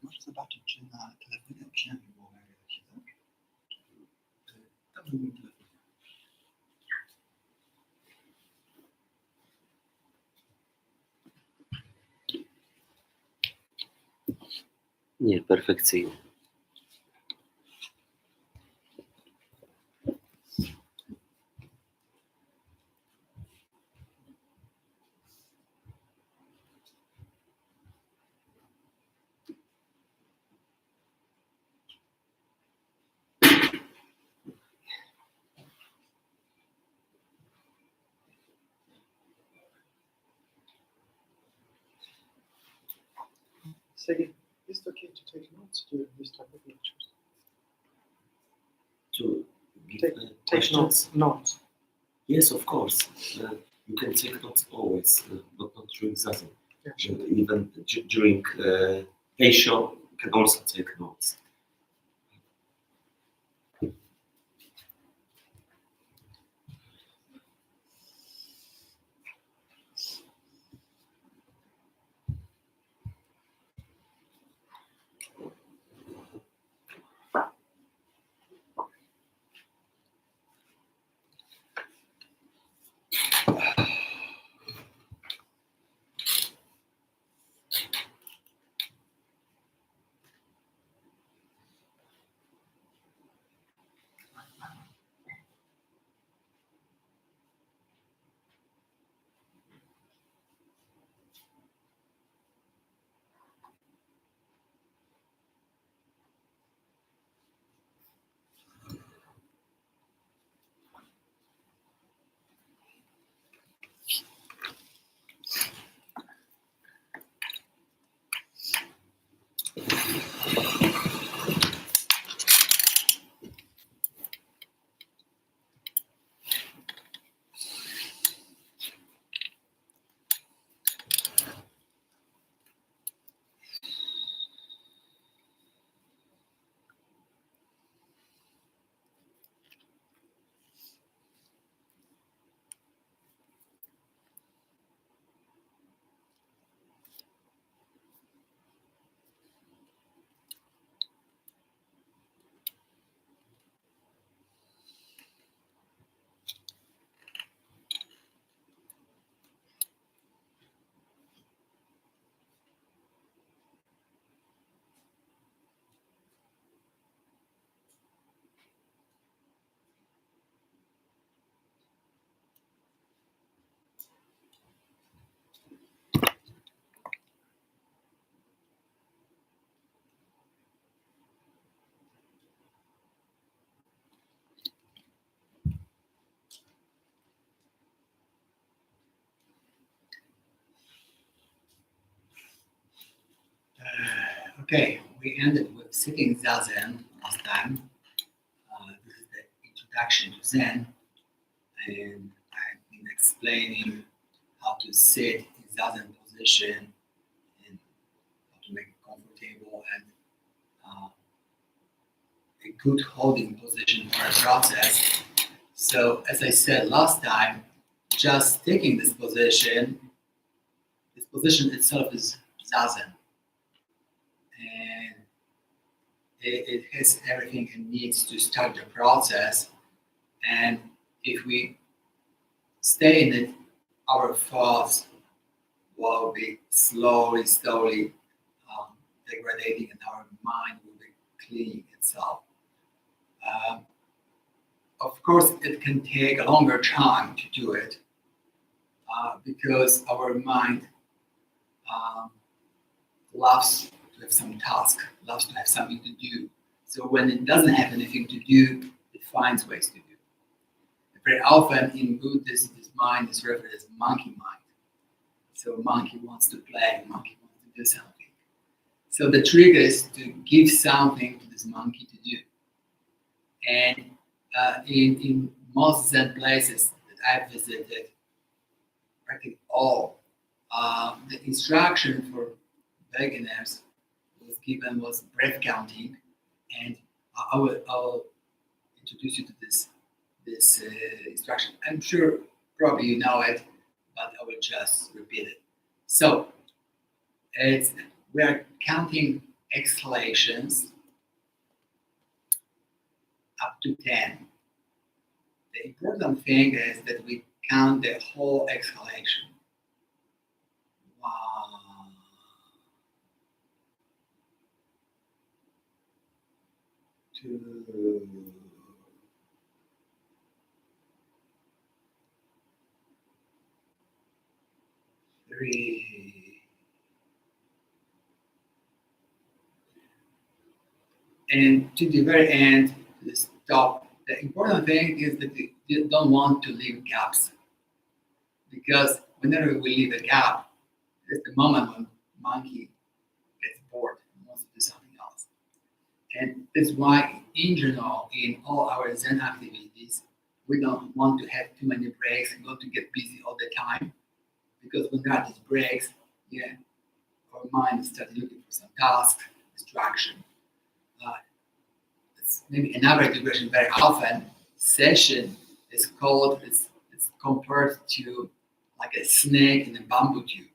Możesz zobaczyć, czy na telefonie przynajmniej było się, tak? Tam na moim telefonie. Nie, perfekcyjnie. Sergey, is it okay to take notes during this type of lectures? To give Take questions? notes. Yes, of course. You can take notes always, but not during Zazen. Yeah, sure. Even during a show, you can also take notes. Okay, we ended with sitting Zazen last time. This is the introduction to Zen, and I've been explaining how to sit in Zazen position and how to make it comfortable and a good holding position for a process. So as I said last time, just taking this position itself is Zazen. And it has everything it needs to start the process. And if we stay in it, our thoughts will be slowly degrading, and our mind will be cleaning itself. Of course, it can take a longer time to do it because our mind loves to have some task, loves to have something to do. So when it doesn't have anything to do, it finds ways to do. Very often in Buddhism, this mind is referred as monkey mind. So a monkey wants to play, a monkey wants to do something. So the trick is to give something to this monkey to do. And in most Zen places that I visited, practically all, the instruction for beginners was breath counting, and I'll introduce you to this instruction. I'm sure probably you know it, but I will just repeat it. So we are counting exhalations up to 10. The important thing is that we count the whole exhalation. 1, 2, 3, and to the very end, stop. The important thing is that you don't want to leave gaps, because whenever we leave a gap, it's the moment when monkey gets bored and wants to do something else. And that's why, in general, in all our Zen activities, we don't want to have too many breaks and not to get busy all the time, because when there are these breaks, yeah, our mind starts looking for some task, distraction. It's maybe another digression. Very often, session is called, it's compared to like a snake in a bamboo tube.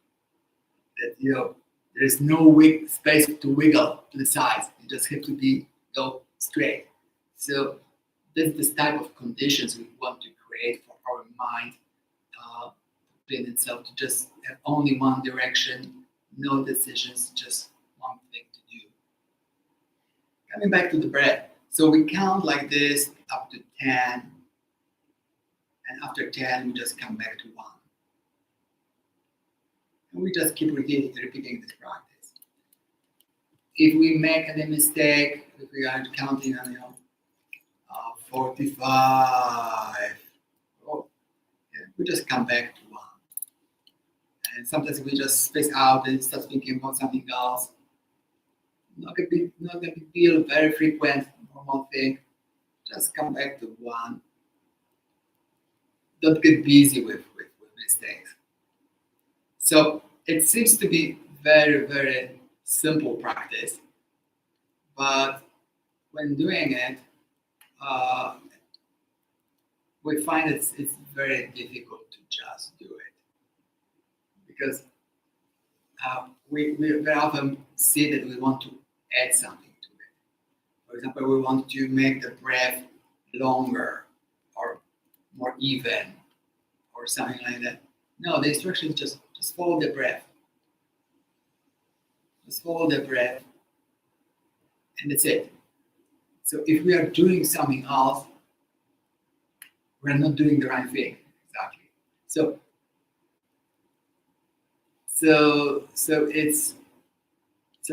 That there is no space to wiggle to the sides. You just have to go straight. So that's the type of conditions we want to create for our mind in itself, to just have only one direction, no decisions, just one thing to do. Coming back to the breath. So we count like this up to 10, and after 10, we just come back to 1. And we just keep repeating this practice. If we make any mistake, if we are counting on 45, we just come back to 1. And sometimes we just space out and start thinking about something else. Not a big deal, very frequent, normal thing. Just come back to 1. Don't get busy with mistakes. So it seems to be very, very simple practice, but when doing it, we find it's very difficult to just do it, because we very often see that we want to add something to it. For example, we want to make the breath longer or more even or something like that. No, the instruction is just follow the breath. Just follow the breath, and that's it. So if we are doing something else, we're not doing the right thing. Exactly. So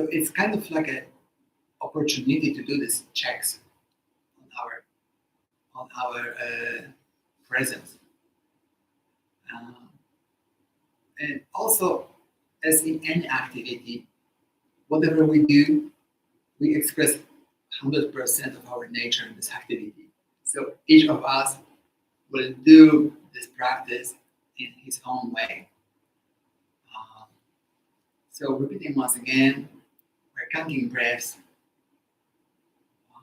it's kind of like an opportunity to do these checks on our presence. And also, as in any activity, whatever we do, we express 100% of our nature in this activity. So each of us will do this practice in his own way. So repeating once again, we're counting breaths. 1,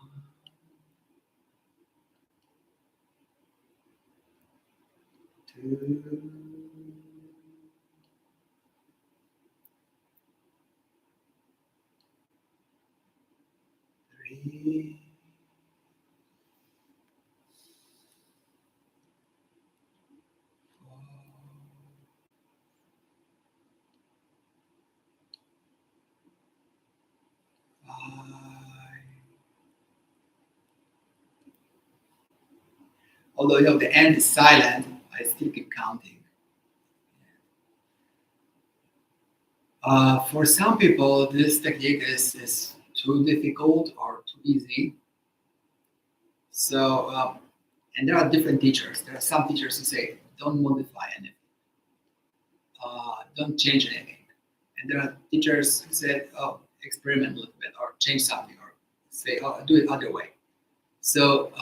2, 3, 4, 5. Although the end is silent, I still keep counting. For some people, this technique is too difficult or too easy. So, and there are different teachers. There are some teachers who say, don't modify anything. Don't change anything. And there are teachers who said, oh, experiment a little bit or change something or say, oh, do it other way. So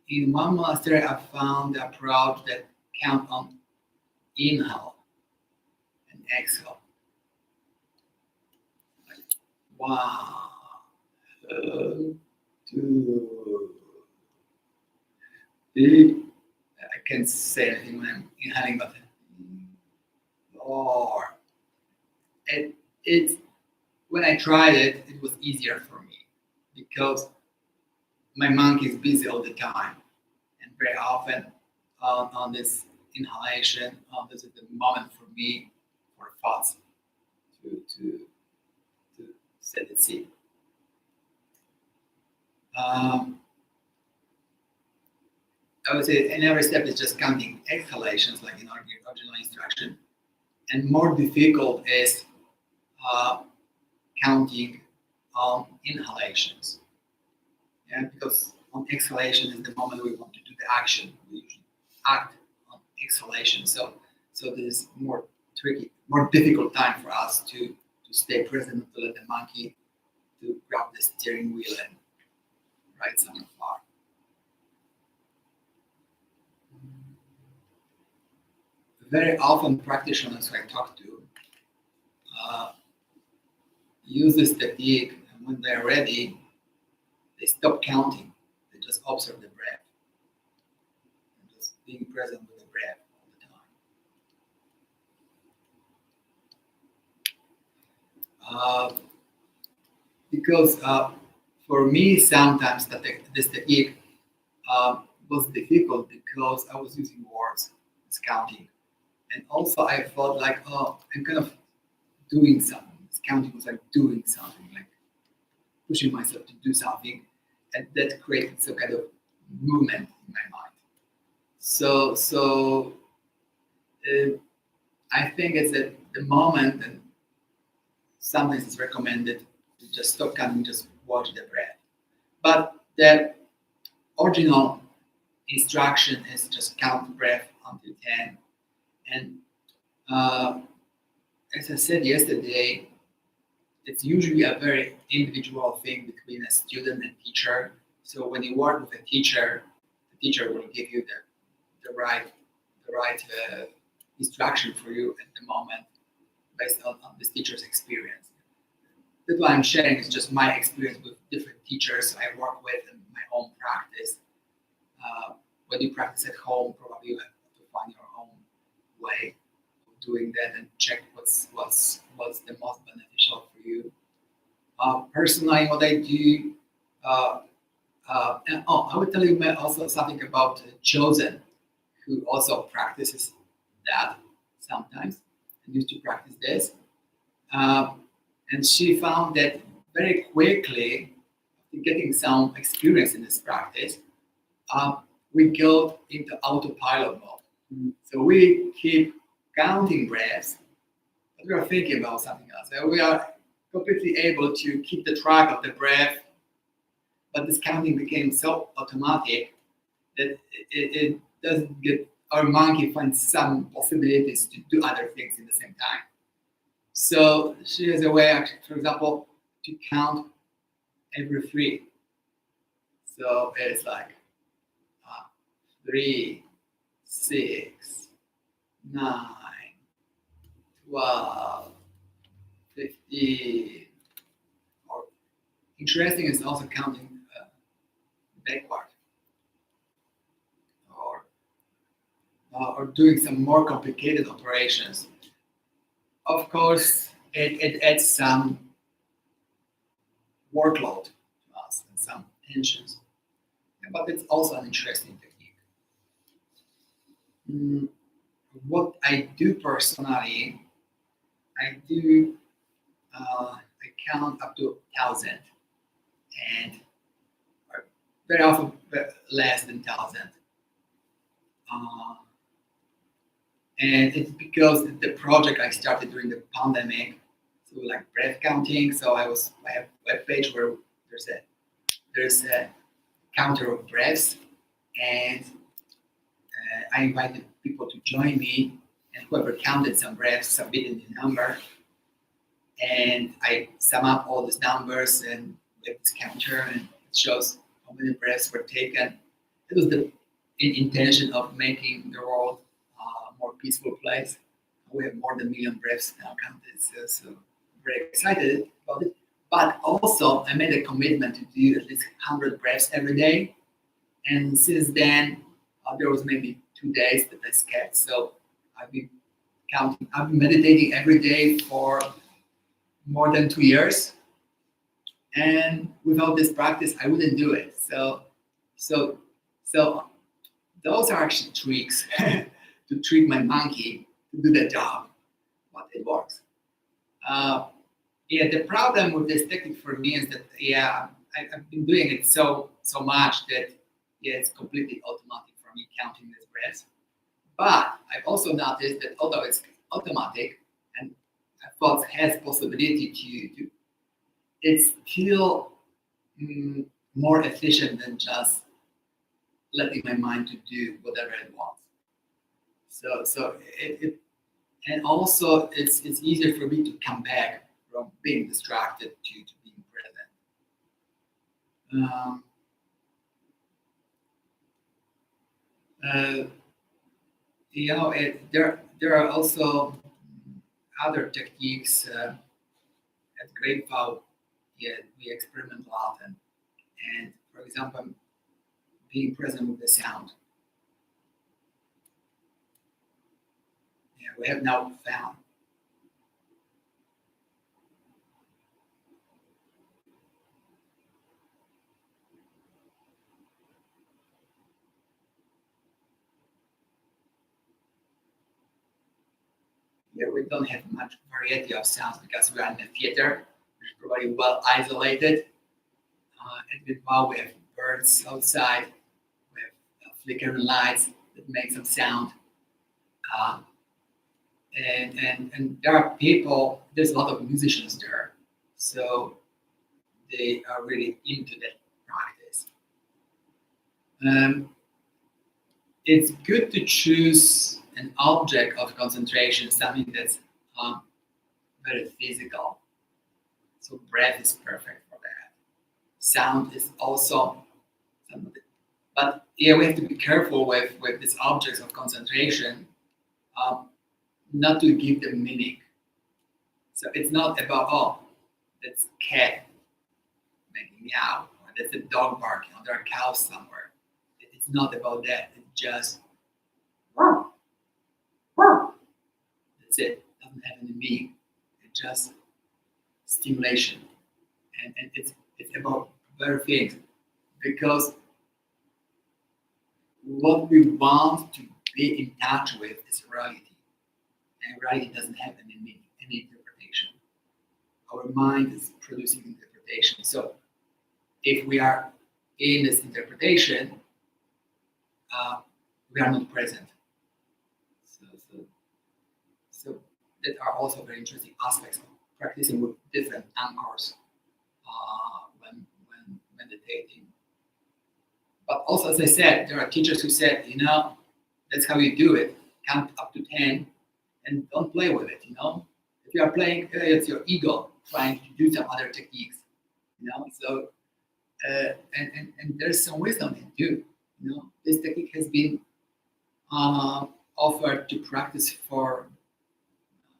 in one monastery, I found the approach that count on inhale and exhale. 1, 2, 3. I can't say anything when I'm inhaling, but 4. And it's when I tried it, it was easier for me because my monkey is busy all the time, and very often on this inhalation, this is the moment for me for thoughts to set the scene. I would say in every step is just counting exhalations, like in our original instruction, and more difficult is counting inhalations. Yeah, because on exhalation is the moment we want to do the action. We usually act on exhalation. So this is more tricky, more difficult time for us to stay present, to let the monkey to grab the steering wheel and ride somewhere far. Very often practitioners I talk to use this technique, and when they're ready, they stop counting. They just observe the breath. And just being present with the breath all the time. Because for me, sometimes this technique was difficult because I was using words, it's counting. And also I felt like, oh, I'm kind of doing something. This counting was like doing something, like pushing myself to do something. And that created some kind of movement in my mind. So I think it's at the moment, and sometimes it's recommended to just stop counting, just watch the breath. But the original instruction is just count the breath until 10. And as I said yesterday, it's usually a very individual thing between a student and teacher. So when you work with a teacher, the teacher will give you the right instruction for you at the moment based on this teacher's experience. That's why I'm sharing is just my experience with different teachers I work with in my own practice. When you practice at home, probably you have to find your own way of doing that and check what's the most beneficial for you. Personally, what I do, I would tell you also something about Chosen, who also practices that sometimes and used to practice this. And she found that very quickly, after getting some experience in this practice, we go into autopilot mode. Mm-hmm. So we keep counting breaths, but we are thinking about something else. So we are completely able to keep the track of the breath, but this counting became so automatic that it doesn't get, our monkey finds some possibilities to do other things in the same time. So she has a way, for example, to count every 3. So it's like 3, 6, 9, 12, 15. Or interesting is also counting backward, or doing some more complicated operations. Of course, it adds some workload to us and some tensions, but it's also an interesting technique. What I do personally, I count up to 1,000, and very often less than 1,000. And it's because the project I started during the pandemic, so like breath counting. So I have a web page where there's a counter of breaths, and I invited people to join me, and whoever counted some breaths submitted the number, and I sum up all these numbers and with this counter, and it shows how many breaths were taken. It was the intention of making the world more peaceful place. We have more than 1 million breaths now counted, so I'm very excited about it. But also, I made a commitment to do at least 100 breaths every day. And since then, there was maybe 2 days that I skipped. So I've been counting. I've been meditating every day for more than 2 years, and without this practice, I wouldn't do it. So those are actually tricks to trick my monkey to do the job, but it works. Yeah, the problem with this technique for me is that I've been doing it so much that it's completely automatic for me counting this breaths. But I've also noticed that although it's automatic and a thought has possibility to it's still more efficient than just letting my mind to do whatever it wants. So it and also it's easier for me to come back from being distracted to being present. There are also other techniques at Grapevine. Yeah, we experiment a lot, and for example, being present with the sound. Yeah, we have now found. Yeah, we don't have much variety of sounds because we are in a theater, which is probably well isolated. And meanwhile, we have birds outside, we have flickering lights that make some sound. And there are people, there's a lot of musicians there. So they are really into that practice. It's good to choose an object of concentration, something that's very physical. So breath is perfect for that. Sound is also something. But yeah, we have to be careful with these objects of concentration, not to give them meaning. So it's not about, oh, that's cat making meow, or that's a dog barking, or there are cows somewhere. It's not about that. It's just, that's it. It doesn't have any meaning. It's just stimulation. And it's about better things. Because what we want to be in touch with is reality. And reality doesn't have any meaning, any interpretation. Our mind is producing interpretation. So if we are in this interpretation, we are not present. So that are also very interesting aspects of practicing with different anchors when meditating. But also, as I said, there are teachers who said, that's how you do it. Count up to 10 and don't play with it, If you are playing, it's your ego trying to do some other techniques, So, and there's some wisdom in it too, This technique has been offered to practice for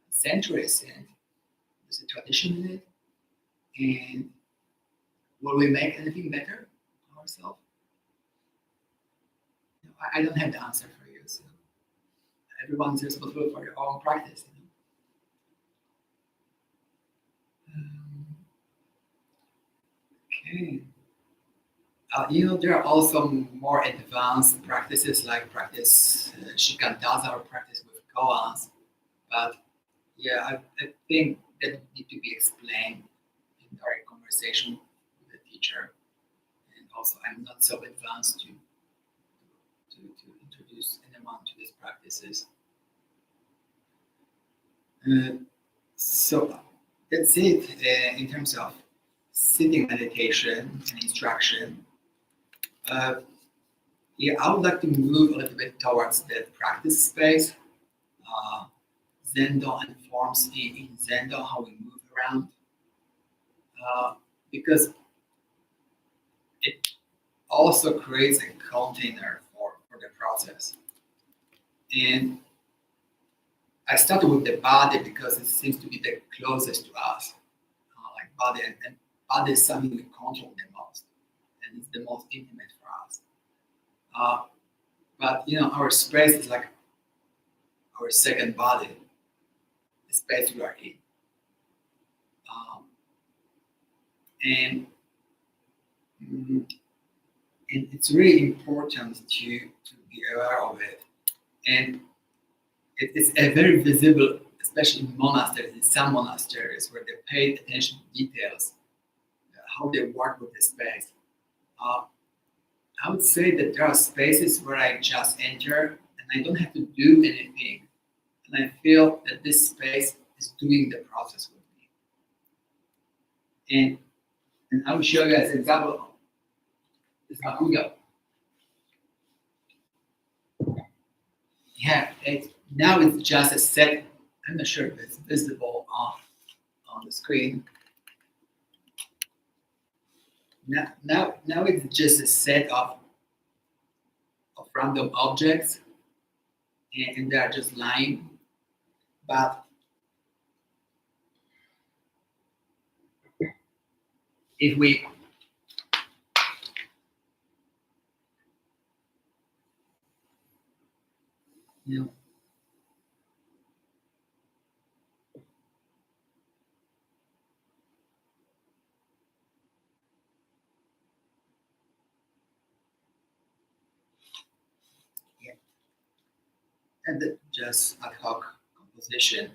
centuries, and there's a tradition in it. And will we make anything better ourselves? I don't have the answer for you. So everyone's responsible for their own practice. Okay. There are also more advanced practices like practice shikantaza or practice with koans. But yeah, I think that need to be explained in direct conversation with the teacher. And also, I'm not so advanced to introduce anyone to these practices. So that's it in terms of sitting meditation and instruction. I would like to move a little bit towards the practice space. Zendo and forms in Zendo, how we move around. Because it also creates a container for the process. And I started with the body because it seems to be the closest to us, like body, and body is something we control the most, and it's the most intimate for us. But our space is like our second body, the space we are in. and mm, and it's really important to be aware of it. And it's a very visible, especially in monasteries, in some monasteries where they pay attention to details, how they work with the space. Uh, I would say that there are spaces where I just enter and I don't have to do anything. And I feel that this space is doing the process with me. And I will show you as an example. This Makuga. Yeah, now it's just a set. I'm not sure if it's visible on the screen. Now it's just a set of random objects, and they are just lying. But if we you know, yeah, and just ad hoc composition,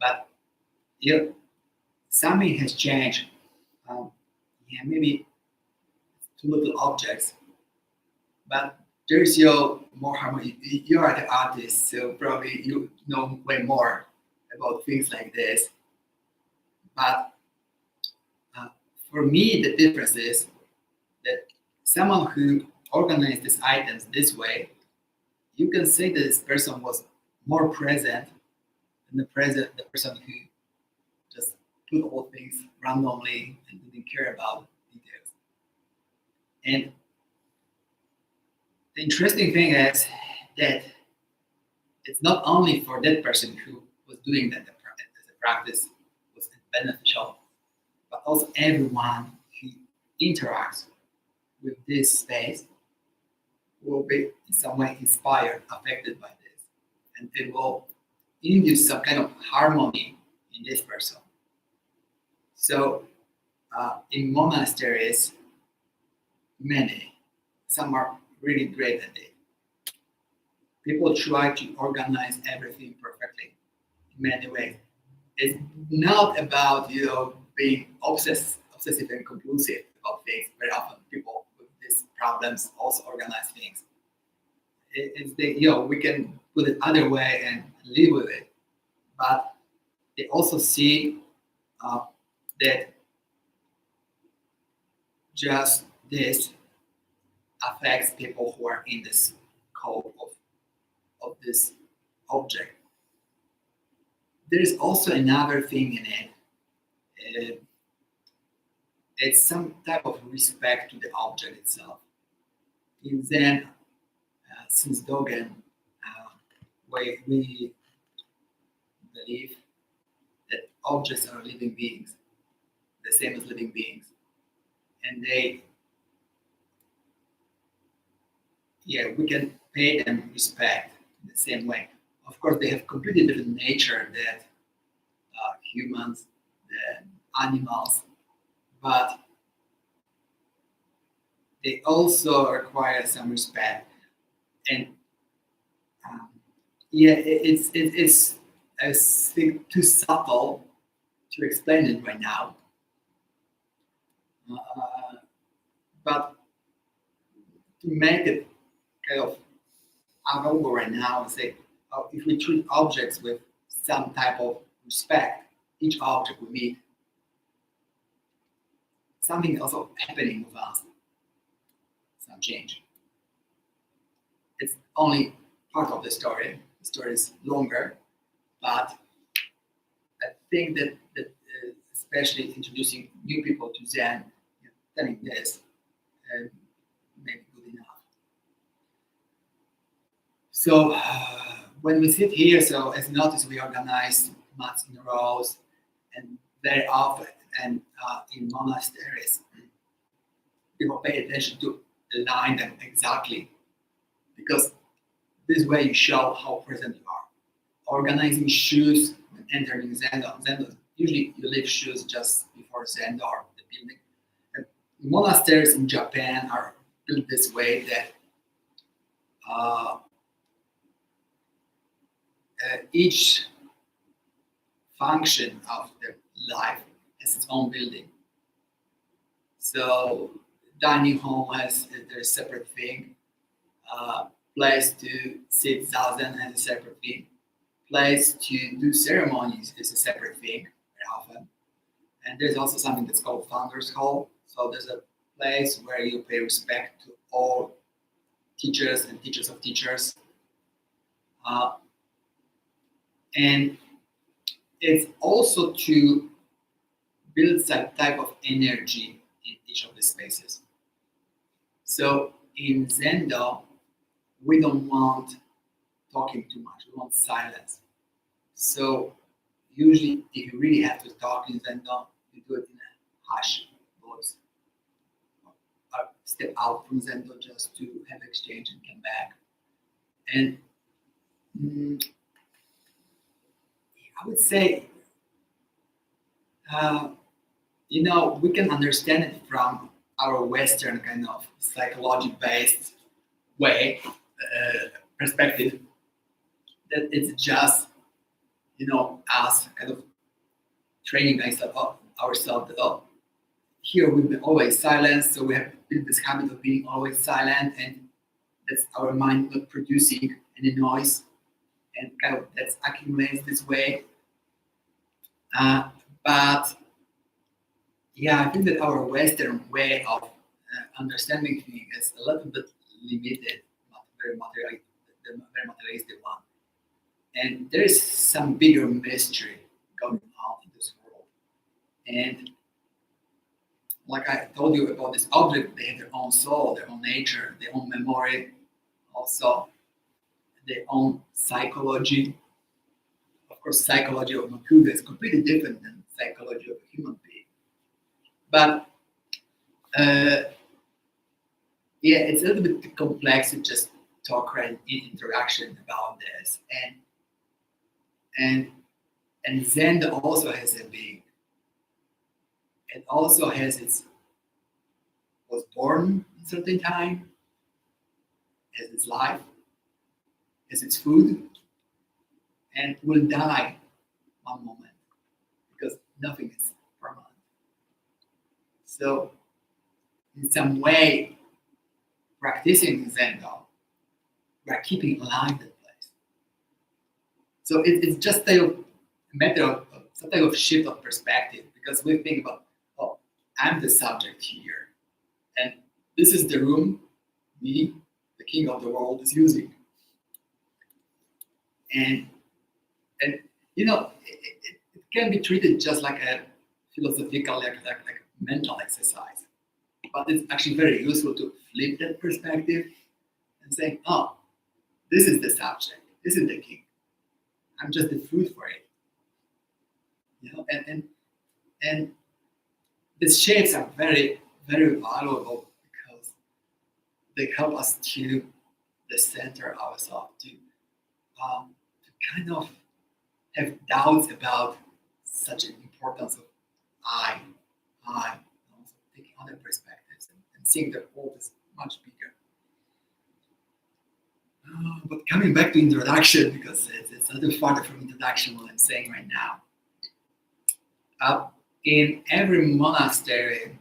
but something has changed. Maybe two little objects, but there's your more harmony. You are the artist, so probably you know way more about things like this. But for me, the difference is that someone who organized these items this way, you can say that this person was more present than the person who just put all things randomly and didn't care about details. And the interesting thing is that it's not only for that person who was doing that the practice was beneficial, but also everyone who interacts with this space will be in some way inspired, affected by this, and it will induce some kind of harmony in this person. So in monasteries, some are really great at it. People try to organize everything perfectly in many ways. It's not about being obsessive and compulsive about things. Very often people with these problems also organize things. We can put it other way and live with it, but they also see that just this affects people who are in the scope of this object. There is also another thing in it. It's some type of respect to the object itself. In Zen, since Dogen, we believe that objects are living beings, the same as living beings, and we can pay them respect in the same way. Of course, they have completely different nature than humans, than animals, but they also require some respect. And it's I think too subtle to explain it right now. But to make it kind of available right now and say, if we treat objects with some type of respect, each object will meet something also happening with us, some change. It's only part of the story. The story is longer, but I think that especially introducing new people to Zen, telling this, may be good enough. So when we sit here, so as noticed, we organize mats in rows, and very often, and in monasteries, people pay attention to align them exactly, because this way you show how present you are. Organizing shoes when entering Zen, usually you leave shoes just before Zen door, the building, monasteries in Japan are built this way that each function of the life has its own building. So dining hall has their separate thing. Place to sit zazen has a separate thing. Place to do ceremonies is a separate thing very often. And there's also something that's called Founders Hall. So there's a place where you pay respect to all teachers and teachers of teachers. And it's also to build some type of energy in each of the spaces. So in Zendo, we don't want talking too much. We want silence. So usually, if you really have to talk in Zendo, you do it in a hush voice. Or step out from Zendo just to have exchange and come back. And I would say, we can understand it from our Western kind of psychology-based way, perspective, that it's just, us kind of training ourselves that, here we've been always silent, so we have built this habit of being always silent, and that's our mind not producing any noise, and kind of that's accumulates this way. But yeah, I think that our Western way of understanding things is a little bit limited, not very materialistic one. And there is some bigger mystery going on in this world. And like I told you about this object, they have their own soul, their own nature, their own memory, also their own psychology. Of course, psychology of Makuga is completely different than psychology of a human being. But it's a little bit complex to just talk right in interaction about this. And Zen also has a being. It also was born in a certain time, has its life, has its food, and will die one moment because nothing is permanent. So, in some way, practicing Zendo, we are keeping alive that place. So it's just a matter of some type of shift of perspective, because we think about, I'm the subject here, and this is the room me, the king of the world, is using. And it can be treated just like a philosophical, like mental exercise. But it's actually very useful to flip that perspective and say, this is the subject, this is the king. I'm just the food for it. And these shapes are very, very valuable because they help us to the center ourselves, to kind of have doubts about such an importance of I, and also taking other perspectives and seeing the world is much bigger. But coming back to introduction, because it's a little farther from introduction what I'm saying right now. In every monastery,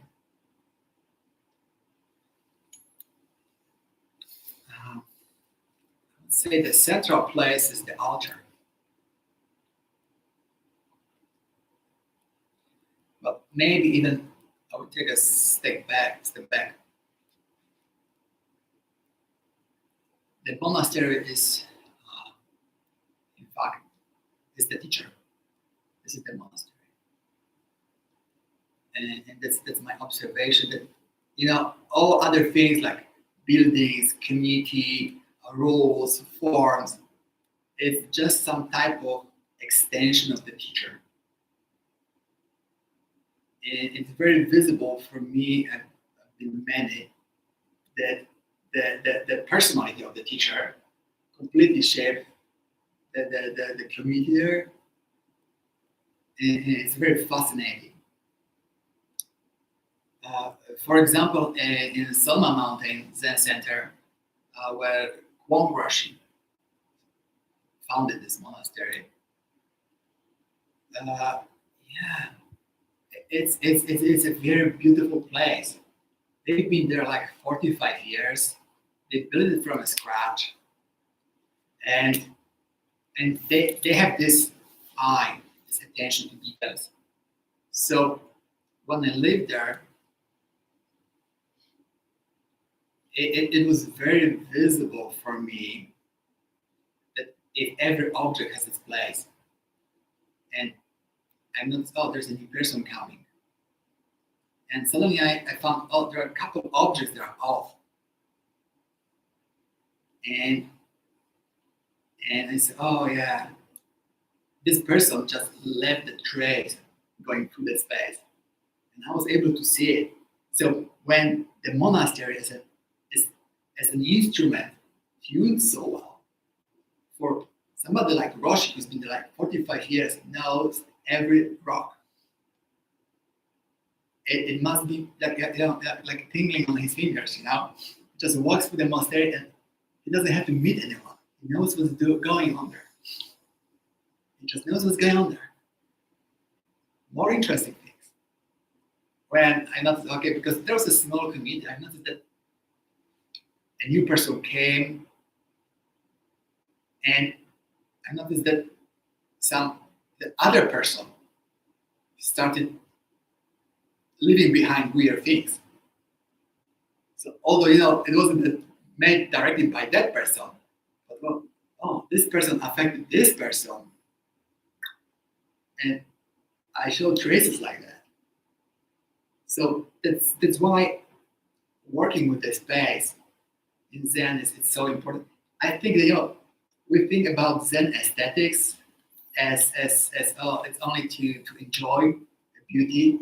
let's say the central place is the altar. But maybe even I would take a step back. The monastery is, in fact, is the teacher. This is the monastery. And that's my observation that, all other things like buildings, community, rules, forms, it's just some type of extension of the teacher. And it's very visible for me and in many that the personality of the teacher completely shaped the community there. And it's very fascinating. For example, in Selma Mountain Zen Center, where Kwong Roshi founded this monastery, yeah, it's a very beautiful place. They've been there like 45 years. They built it from scratch, and they have this eye, this attention to details. So when I lived there, it was very visible for me that if every object has its place, and I noticed, oh, there's a new person coming. And suddenly I found, oh, there are a couple of objects that are off. And I said, oh yeah, this person just left the trace going through the space. And I was able to see it. So when the monastery is as an instrument tuned so well, for somebody like Roshi, who's been there like 45 years, knows every rock. It must be like, like tingling on his fingers, you know? Just walks through the monastery and he doesn't have to meet anyone. He knows what's going on there. He just knows what's going on there. More interesting things. When I noticed, okay, because there was a small community, I noticed that a new person came, and I noticed that the other person started leaving behind weird things. So although it wasn't made directly by that person, but well, oh, this person affected this person, and I showed traces like that. So that's why working with the space in Zen is so important. I think that we think about Zen aesthetics as oh, it's only to enjoy the beauty.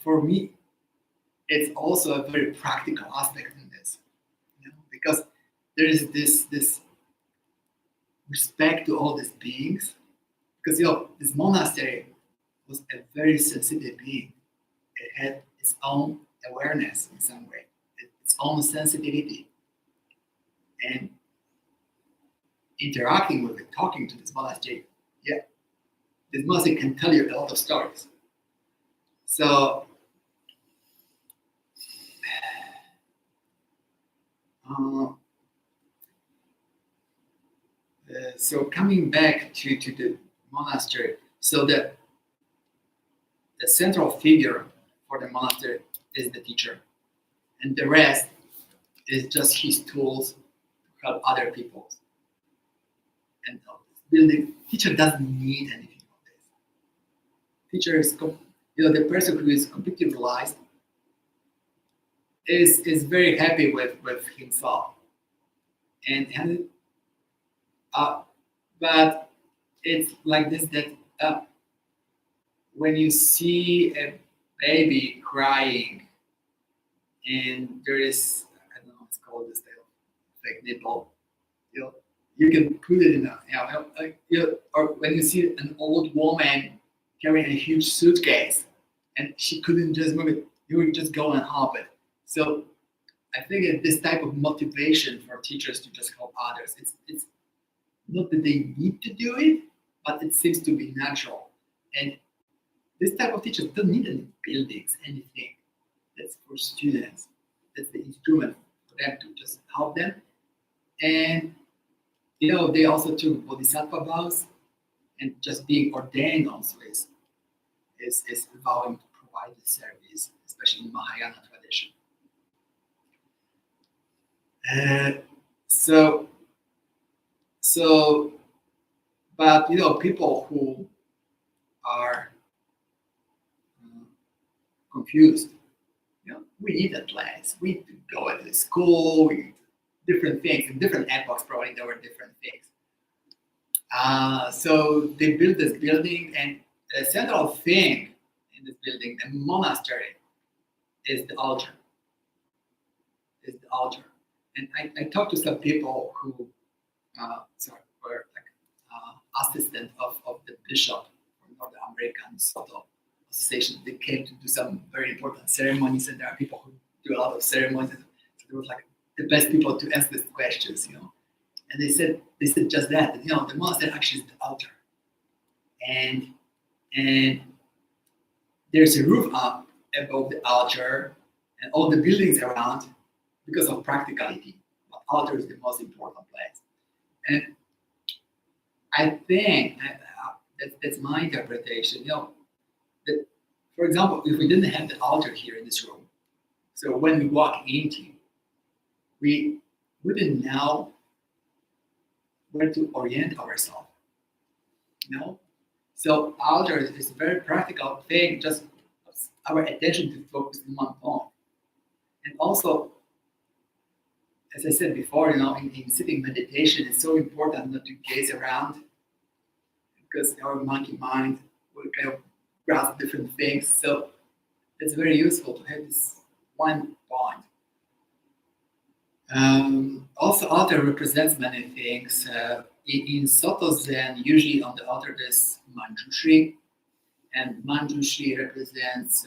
For me, it's also a very practical aspect in this, because there is this respect to all these beings. Because this monastery was a very sensitive being. It had its own awareness in some way, its own sensitivity, and interacting with it, talking to this monastery, yeah, this monastery can tell you a lot of stories. So, so coming back to the monastery, so the central figure for the monastery is the teacher, and the rest is just his tools to help other people. And building, teacher doesn't need anything of this. Teacher is, the person who is completely realized is very happy with himself, and but it's like this, that when you see a baby crying and there is, I don't know what's called this type of fake nipple, you can put it in or when you see an old woman carrying a huge suitcase and she couldn't just move it, you would just go and help it. So I think this type of motivation for teachers to just help others, it's not that they need to do it, but it seems to be natural. And this type of teachers don't need any buildings, anything. That's for students. That's the instrument for them to just help them. And they also took bodhisattva vows, and just being ordained also is vowing to provide the service, especially in Mahayana tradition. But people who are confused, we need a place. We need to go to school. We need different things. In different epochs, probably there were different things. So they built this building, and the central thing in this building, the monastery, is the altar. And I talked to some people who were like assistant of the bishop from North America, Soto association. They came to do some very important ceremonies, and there are people who do a lot of ceremonies. So there was like the best people to ask these questions, And they said just that, the monastery actually is the altar, and there's a roof up above the altar, and all the buildings around because of practicality. But altar is the most important place, and I think that's my interpretation. That, for example, if we didn't have the altar here in this room, so when we walk into, we wouldn't know where to orient ourselves. So altar is a very practical thing, just our attention to focus in one point. And also, as I said before, in sitting meditation, it's so important not to gaze around because our monkey mind will kind of grasp different things. So it's very useful to have this one point. Also, altar represents many things. In Soto Zen, usually on the altar there's Manjushri, and Manjushri represents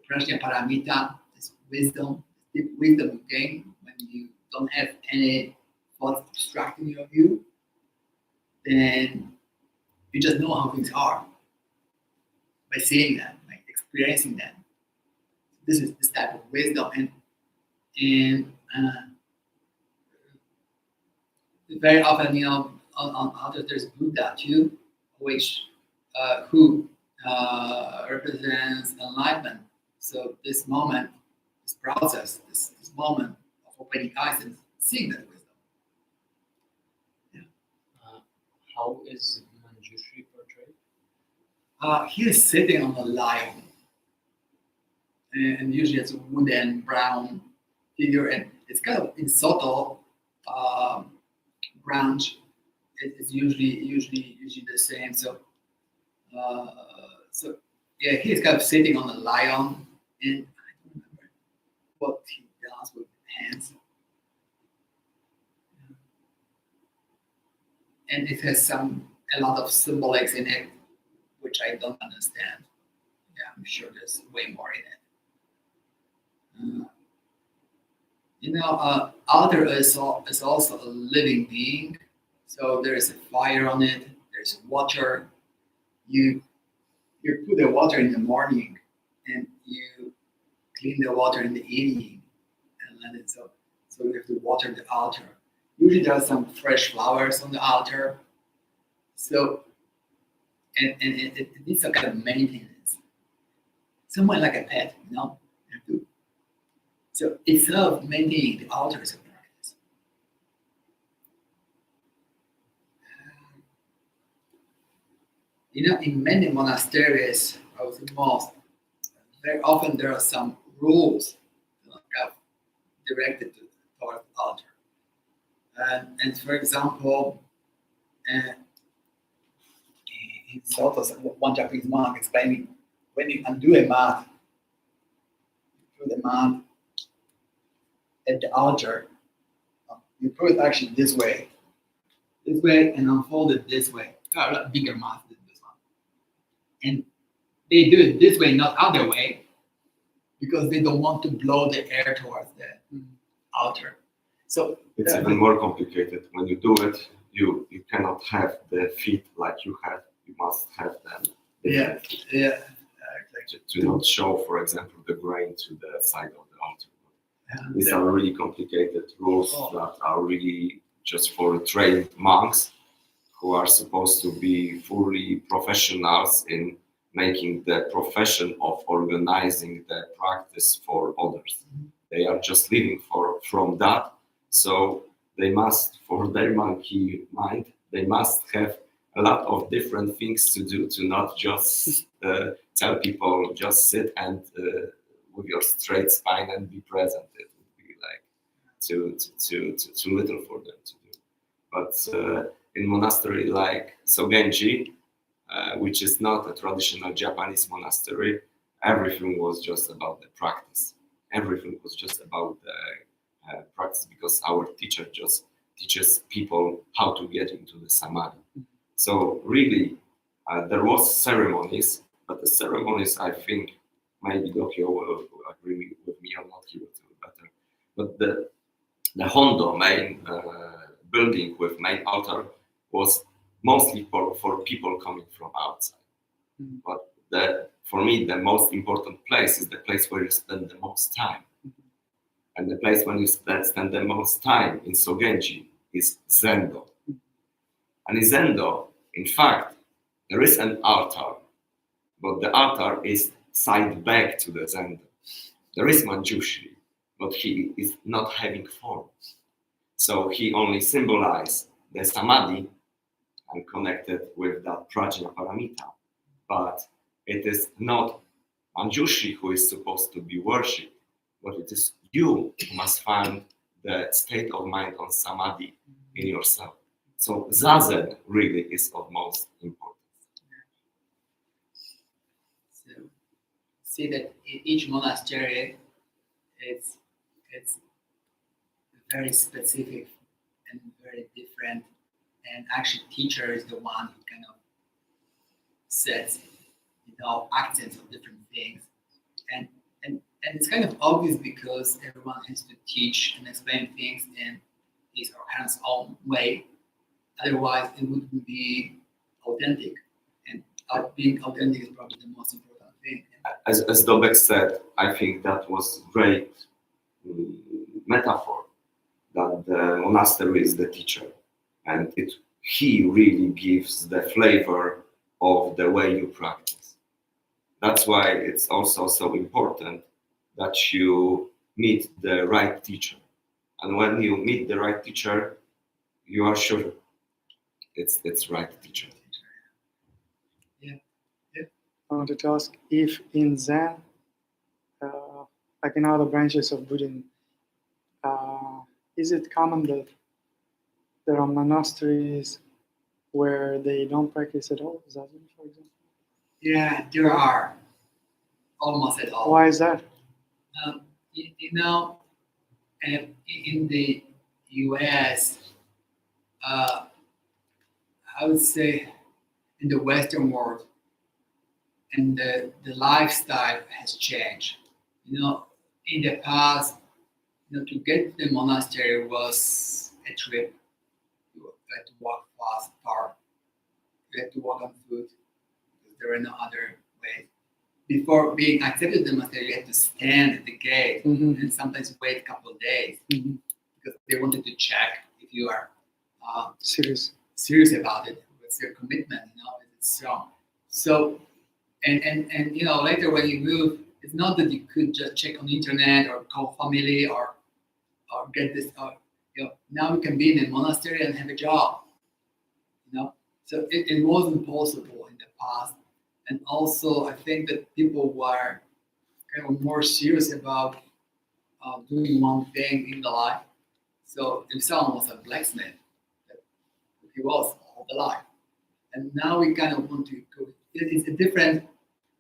Prajna Paramita, this wisdom, deep wisdom you gain when you don't have any thoughts obstructing your view. Then you just know how things are by seeing them, by experiencing them. This is this type of wisdom, and very often, on others there's Buddha too, who represents enlightenment. So this moment, this process, this moment of opening eyes and seeing that wisdom. How is Manjushri portrayed? He is sitting on a lion, and usually it's a wooden brown figure, and it's kind of in Soto branch. It's usually the same. So yeah, he's kind of sitting on a lion, and I don't remember what he does with hands. And it has a lot of symbolics in it, which I don't understand. Yeah, I'm sure there's way more in it. Altar is also a living being. So there is a fire on it. There's water. You put the water in the morning, and you clean the water in the evening, and let it so you have to water the altar. Usually there are some fresh flowers on the altar. So and it needs some kind of maintenance. Somewhat like a pet, So instead of maintaining the altar is a practice. In many monasteries of the mosque, very often there are some rules directed towards the altar. And for example, in Soto, one Japanese monk explaining, when you undo a mat, you put the mat at the altar, you put it actually this way, and unfold it this way. A bigger mat than this one. And they do it this way, not other way, because they don't want to blow the air towards the altar. So it's even more complicated. When you do it, you cannot have the feet like you have. You must have them. Yeah. To not show, for example, the grain to the side of the altar. These are really complicated rules that are really just for trained monks who are supposed to be fully professionals in making the profession of organizing the practice for others. They are just living from that. So they must, for their monkey mind, they must have a lot of different things to do, to not just tell people, just sit and with your straight spine and be present. It would be like too little for them to do. But in monastery like Sogenji, which is not a traditional Japanese monastery, everything was just about the practice. Everything was just about the practice, because our teacher just teaches people how to get into the samadhi. So really, there was ceremonies, But the ceremonies, I think, maybe Dokyo will agree with me or not, he will tell better. But the Hondo main building with main altar was mostly for people coming from outside. Mhm. But for me, the most important place is the place where you spend the most time. And the place when you spend the most time in Sogenji is Zendo. And in Zendo, in fact, there is an altar, but the altar is side back to the Zendo. There is Manjushri, but he is not having form. So he only symbolizes the Samadhi and connected with that Prajna Paramita. But it is not Manjushri who is supposed to be worshipped, but it is you who must find the state of mind on Samadhi in yourself. So Zazen really is of most importance. So see that in each monastery, it's very specific and very different. And actually, teacher is the one who kind of sets, accents of different things. And it's kind of obvious because everyone has to teach and explain things in his or her own way. Otherwise, it wouldn't be authentic. And being authentic is probably the most important thing. As Dobek said, I think that was great metaphor that the monastery is the teacher, and he really gives the flavor of the way you practice. That's why it's also so important that you meet the right teacher. And when you meet the right teacher, you are sure it's right teacher. I wanted to ask if in Zen, like in other branches of Buddhism, is it common that there are monasteries where they don't practice at all, Zazen, for example? Yeah, there are almost at all. Why is that? In the US, I would say in the Western world, and the lifestyle has changed. In the past, to get to the monastery was a trip. You had to walk far. You had to walk on foot because there were no other ways. Before being accepted in the monastery, you had to stand at the gate and sometimes wait a couple of days because they wanted to check if you are Serious. serious about it. What's your commitment? Is it strong? So, and later when you move, it's not that you could just check on the internet or call family or get this. Now you can be in a monastery and have a job. So it wasn't possible in the past. And also, I think that people were kind of more serious about doing one thing in the life. So if someone was a blacksmith, he was all the life. And now we kind of want to go. It's a different.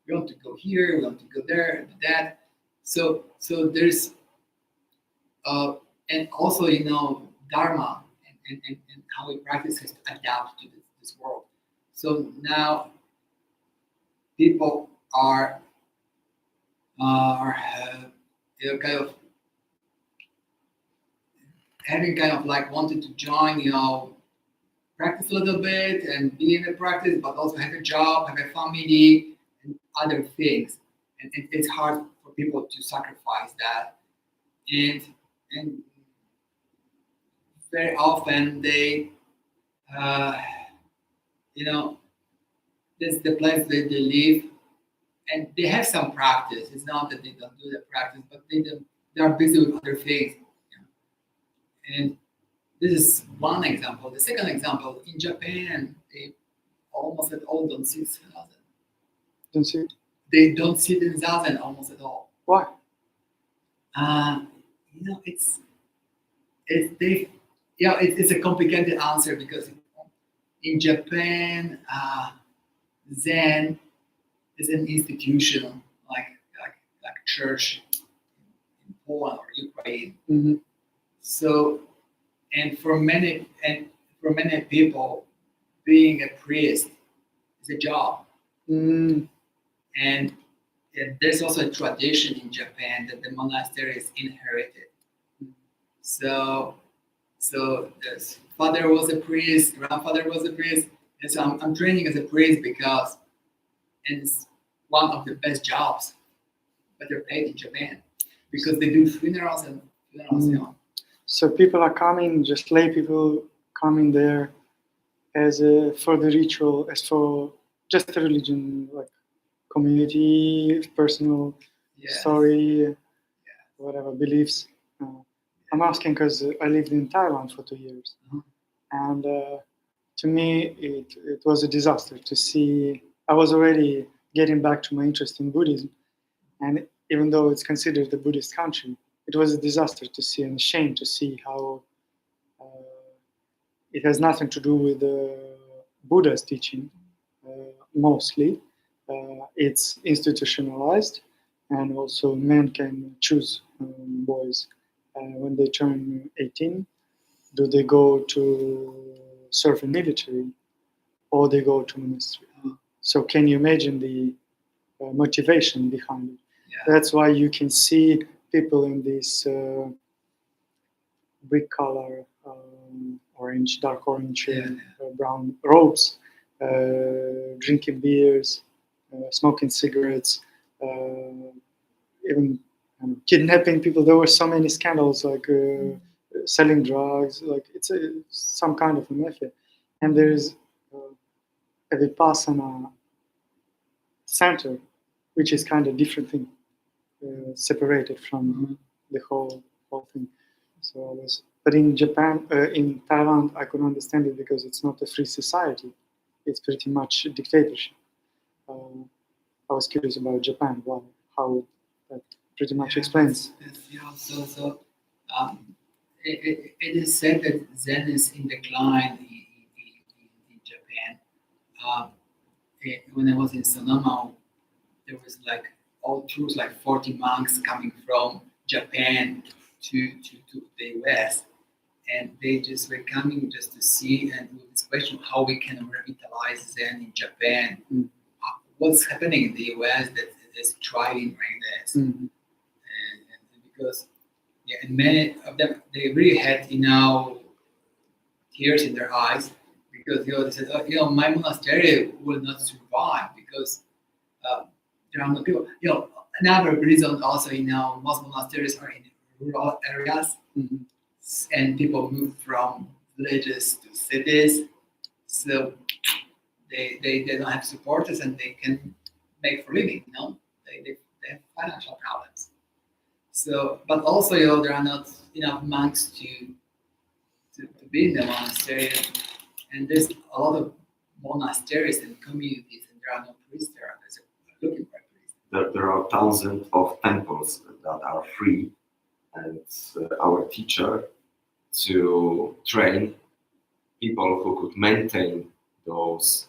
We want to go here. We want to go there and that. So there's, and also dharma and how we practice has to adapt to this world. So now people are kind of having kind of like wanted to join, practice a little bit and be in the practice, but also have a job, have a family, and other things. And it's hard for people to sacrifice that. And very often they, this is the place that they live, and they have some practice. It's not that they don't do the practice, but they are busy with other things. And this is one example. The second example, in Japan, they almost at all don't sit zazen. Don't see it? They don't sit in zazen almost at all. Why? It's a complicated answer because in Japan, Zen is an institution like church in Poland or Ukraine. Mm-hmm. So, and for many people, being a priest is a job. Mm. And there's also a tradition in Japan that the monastery is inherited. So the father was a priest, grandfather was a priest, and so I'm training as a priest because it's one of the best jobs, but they're paid in Japan because they do funerals and funerals. You know. So people are coming, just lay people coming there as for the ritual, as for just a religion, like community, personal Yes. story, whatever beliefs. I'm asking because I lived in Thailand for 2 years, and to me it was a disaster to see. I was already getting back to my interest in Buddhism, and even though it's considered a Buddhist country, it was a disaster to see and a shame to see how it has nothing to do with Buddha's teaching mostly. It's institutionalized, and also men can choose boys when they turn 18. Do they go to serve in military or they go to monastery? So can you imagine the motivation behind it? Yeah. That's why you can see people in these brick color, orange, dark orange, brown robes, drinking beers, smoking cigarettes, even kidnapping people. There were so many scandals, like selling drugs. Like it's some kind of a mafia. And there's a Vipassana center, which is kind of different thing, separated from the whole thing. So I was, but in Japan, in Thailand, I couldn't understand it because it's not a free society. It's pretty much a dictatorship. I was curious about Japan, how that pretty much explains. It is said that Zen is in decline in Japan. When I was in Sonoma, there was like all through like 40 monks coming from Japan to the US, and they just were coming just to see and with this question how we can revitalize Zen in Japan. What's happening in the US that is thriving right there? And because and many of them they really had tears in their eyes because they said, my monastery will not survive because there are no people. Another reason also, most monasteries are in rural areas, and people move from villages to cities, so they don't have supporters and they can make for living. They have financial problems. So, but also, there are not enough monks to be in the monastery, and there's a lot of monasteries and communities, and there are no priests there. They're looking for priests. There are thousands of temples that are free, and our teacher to train people who could maintain those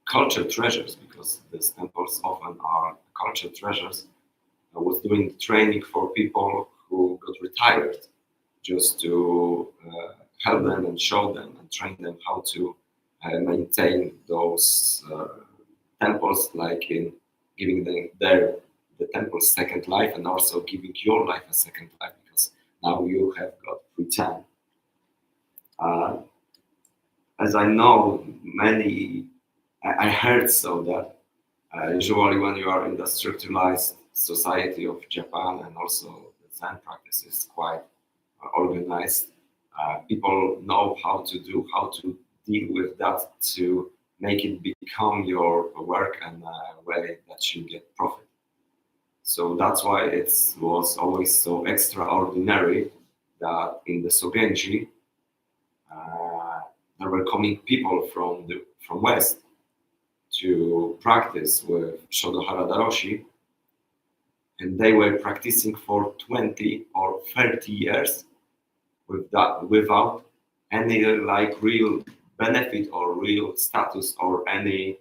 culture treasures, because these temples often are culture treasures. I was doing training for people who got retired, just to help them and show them and train them how to maintain those temples, like in giving them the temple's second life, and also giving your life a second life, because now you have got free time. As I know, I heard so that usually when you are in the structuralized society of Japan, and also the Zen practice is quite organized, people know how to deal with that, to make it become your work and a way that you get profit. So that's why it was always so extraordinary that in the Sogenji there were coming people from West to practice with Shodo Haradaroshi, and they were practicing for 20 or 30 years without any real benefit or real status or any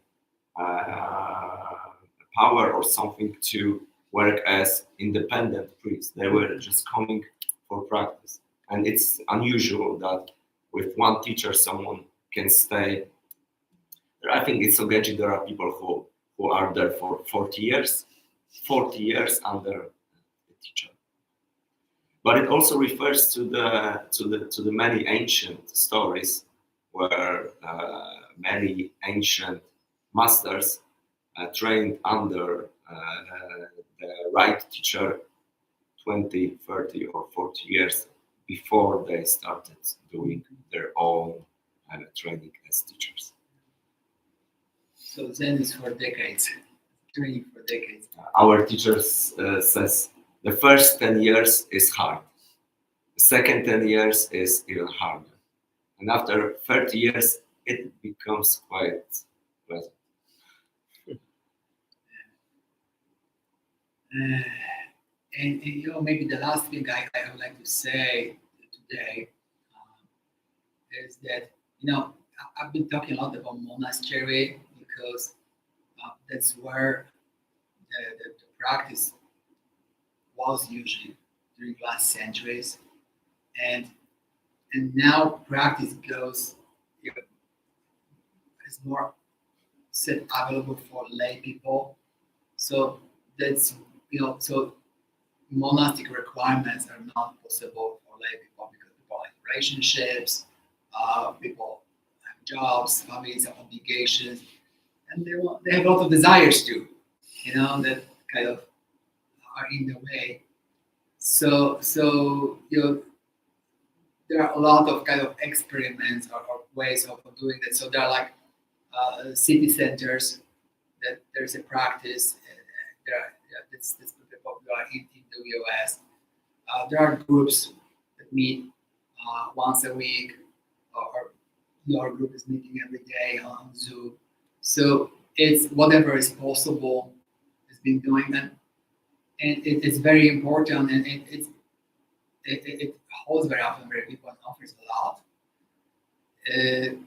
power or something to work as independent priests. They were just coming for practice, and it's unusual that with one teacher someone can stay. I think in Sogenji there are people who are there for 40 years under a teacher. But it also refers to the many ancient stories where many ancient masters trained under the right teacher 20, 30, or 40 years before they started doing their own training as teachers. So Zen is for decades, training for decades. Our teachers says the first 10 years is hard. The second 10 years is even harder. And after 30 years, it becomes quite pleasant. And you know, maybe the last thing I would like to say today is that, you know, I've been talking a lot about monastery because that's where the practice was usually during last centuries, and now practice goes, you know, is more set available for lay people. So that's, you know, so monastic requirements are not possible for lay people because people have relationships, people have jobs, families have obligations, and they have a lot of desires too, you know, that kind of are in the way. So you know, there are a lot of kind of experiments or ways of doing that. So there are like city centers that there's a practice. That's very popular in the US. There are groups that meet once a week, or your group is meeting every day on Zoom. So it's whatever is possible is being doing, and it's very important, and it holds very often very people and offers a lot, and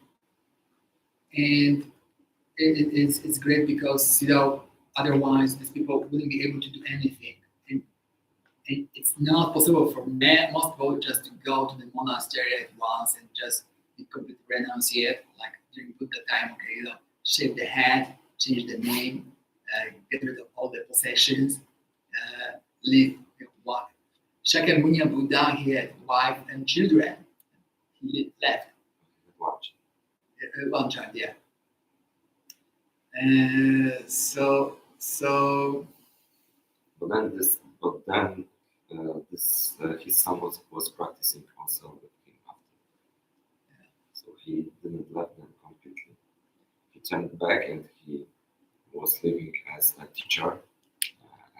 it's great because, you know, otherwise these people wouldn't be able to do anything, and it's not possible for most people just to go to the monastery at once and just be completely renunciate, like during Buddha time. Okay, you know, shave the head, change the name, get rid of all the possessions, live what. Shakyamuni Buddha, he had wife and children. He left. One child, yeah. So. But then his son was practicing also with him after. Yeah. So he didn't let them completely. He turned back and he was living as a teacher,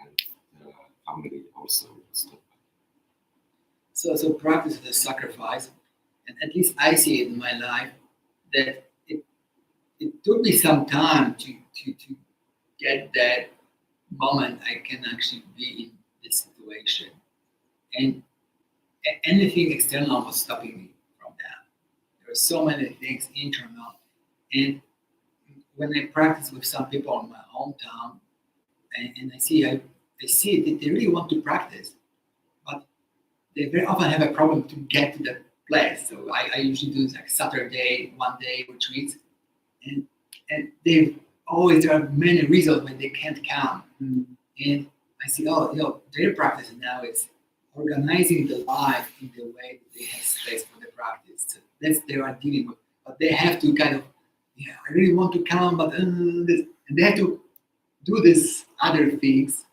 and the family also stopped. So practice is a sacrifice, and at least I see it in my life that it took me some time to get that moment I can actually be in this situation, and anything external was stopping me from that. There are so many things internal, and when I practice with some people in my hometown, and I see that they really want to practice, but they very often have a problem to get to that place. So I usually do like Saturday, 1 day retreats, and there are many reasons when they can't come. And I see, oh, you know, their practice now is organizing the life in the way that they have space for the practice. So that's they are dealing with, but they have to kind of, yeah, I really want to come, but this, and they have to do these other things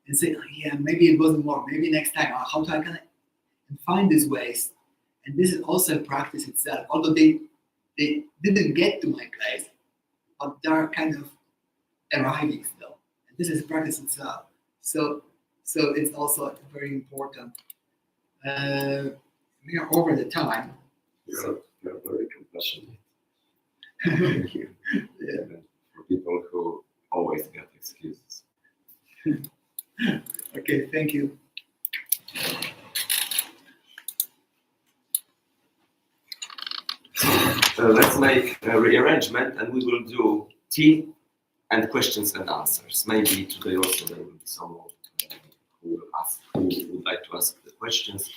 and say, oh, yeah, maybe it wasn't more, maybe next time. How do I can and find these ways? And this is also a practice itself. Although they didn't get to my place, but they're kind of arriving still. And this is practice itself. So it's also very important. We are over the time. You're very compassionate. Thank you. Yeah. For people who always get excuses. Okay, thank you. Let's make a rearrangement, and we will do tea and questions and answers. Maybe today also there will be someone who would like to ask the questions.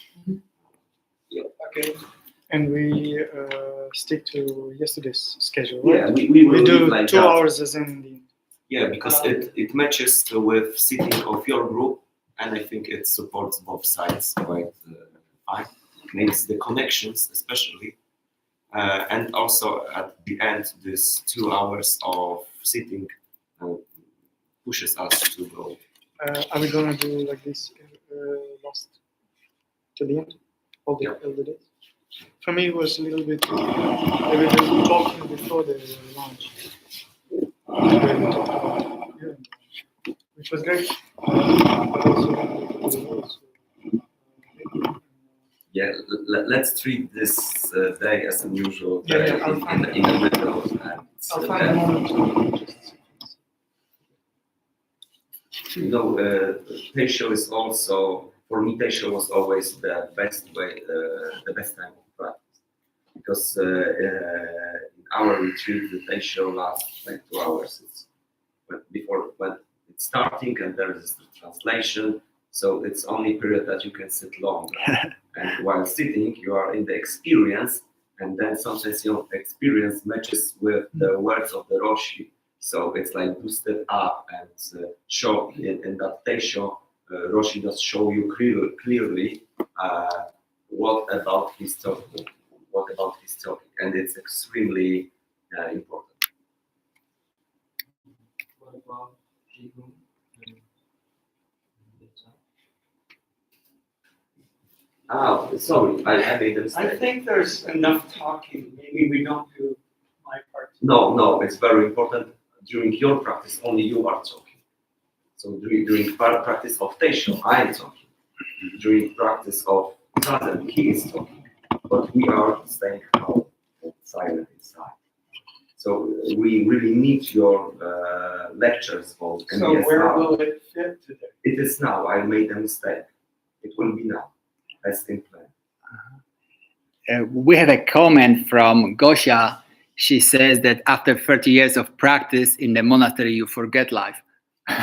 Yeah. Okay. And we stick to yesterday's schedule, Yeah, right? we will do leave like 2 that. hours as in the. Yeah, because it matches with sitting of your group, and I think it supports both sides quite fine. Makes the connections, especially, and also at the end, this 2 hours of sitting pushes us to go. Are we gonna do like this last to the end? All the days? For me, it was a little bit. We were talking before the launch. Which was great. But also, Yeah, let's treat this day as unusual Yeah, day I'll find in the middle. And, I'll find a moment to just. you know, Taisho is also, for me, Taisho was always the best way, the best time of practice. Because in our retreat, the Taisho lasts like 2 hours. It's when it's starting and there is the translation, so it's only period that you can sit longer. And while sitting, you are in the experience, and then sometimes your experience matches with the words of the Roshi. So it's like boosted up and show in that Teisho, Roshi does show you clearly what about his talking, and it's extremely important. What about Qigong and Vietnam? Ah, sorry, I made a mistake. I think there's enough talking. Maybe we don't do my part. No, it's very important. During your practice, only you are talking. So during practice of Teisho, I am talking. During practice of Zazen, he is talking. But we are staying calm and silent inside. So we really need your lectures for So MBS where now. will it fit today? It is now. I made a mistake. It will be now. As in plan. We have a comment from Gosha. She says that after 30 years of practice in the monastery, you forget life. So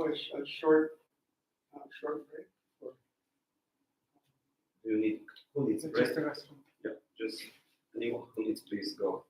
it's a short break. Or You need who needs Just break? the restroom. Yeah, just anyone who needs, please go.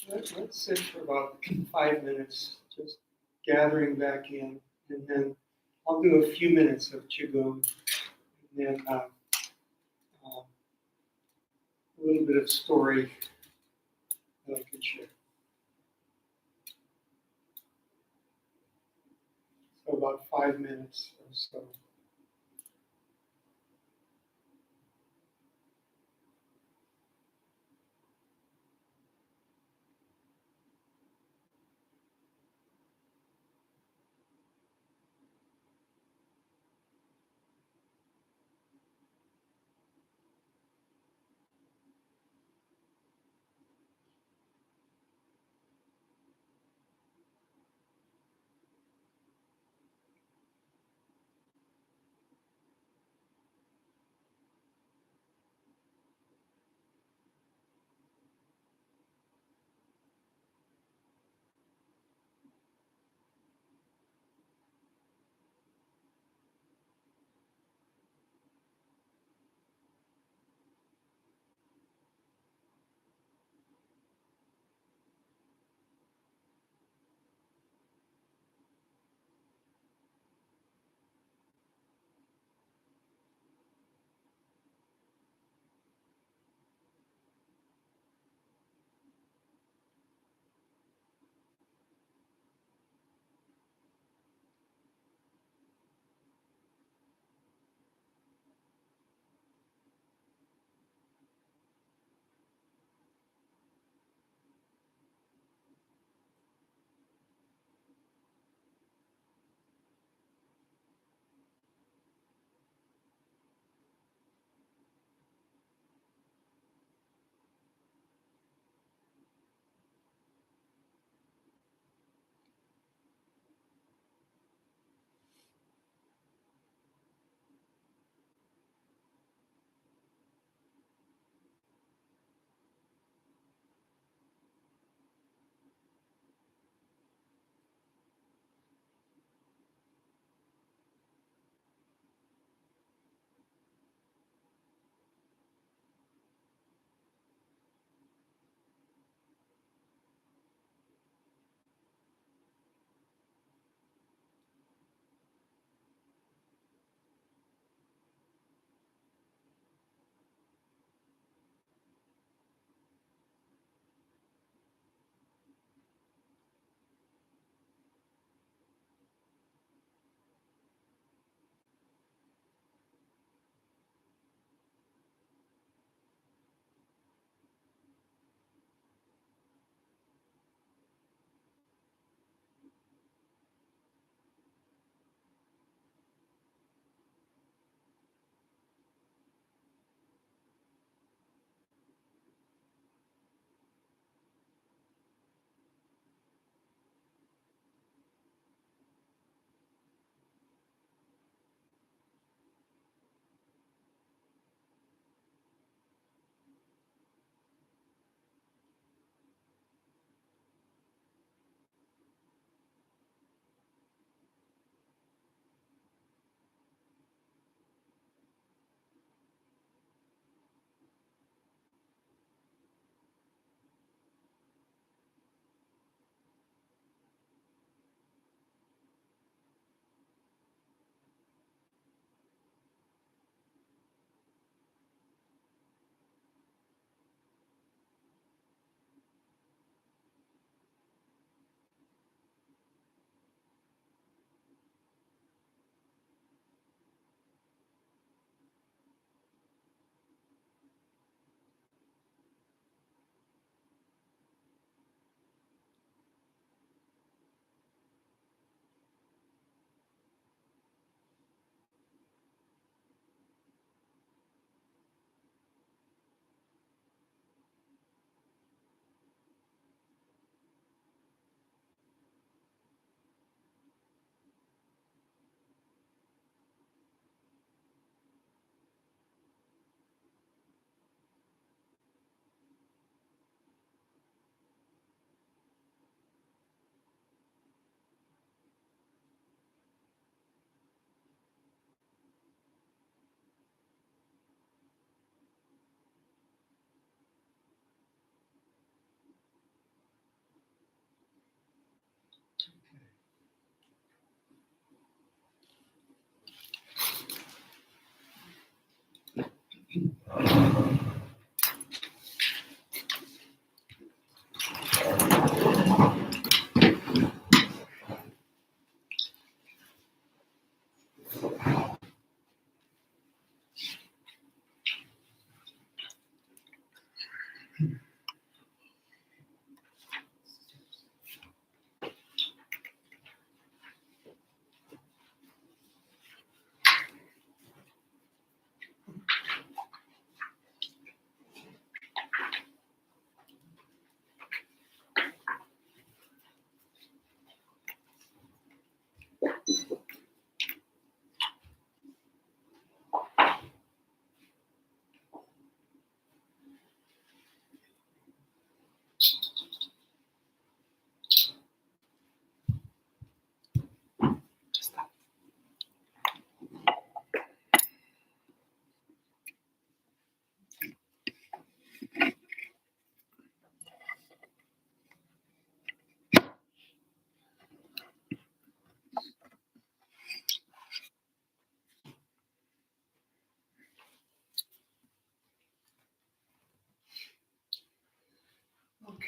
let's sit for about 5 minutes, just gathering back in, and then I'll do a few minutes of qigong, and then a little bit of story that I could share. So about 5 minutes or so.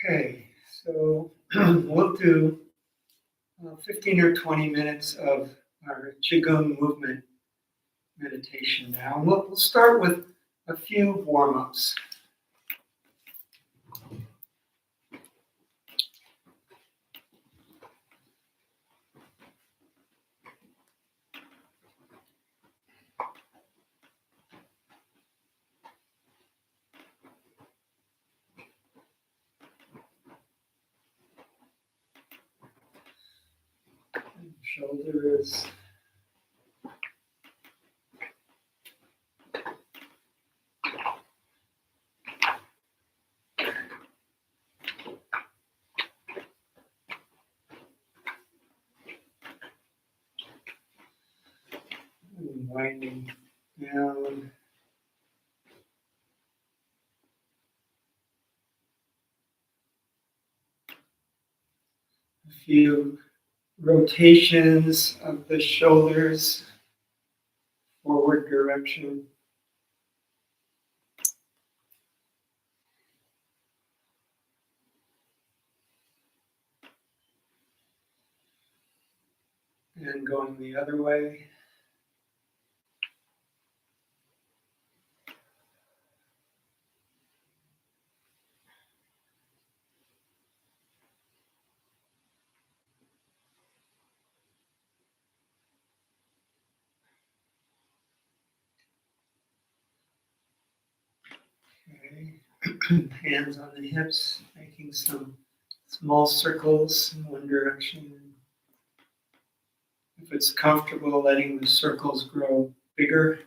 Okay, so we'll do 15 or 20 minutes of our Qigong movement meditation now. We'll start with a few warm-ups. Shoulders. And winding down. A few rotations of the shoulders, forward direction. And going the other way. Okay. Hands on the hips, making some small circles in one direction. If it's comfortable, letting the circles grow bigger.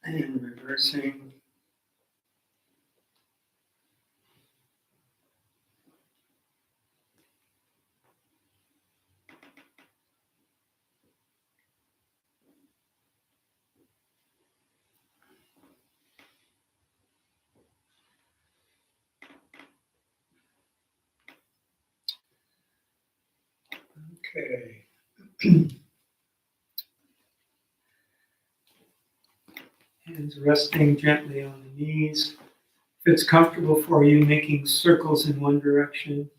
And reversing. Okay. Hands resting gently on the knees. If it's comfortable for you, making circles in one direction.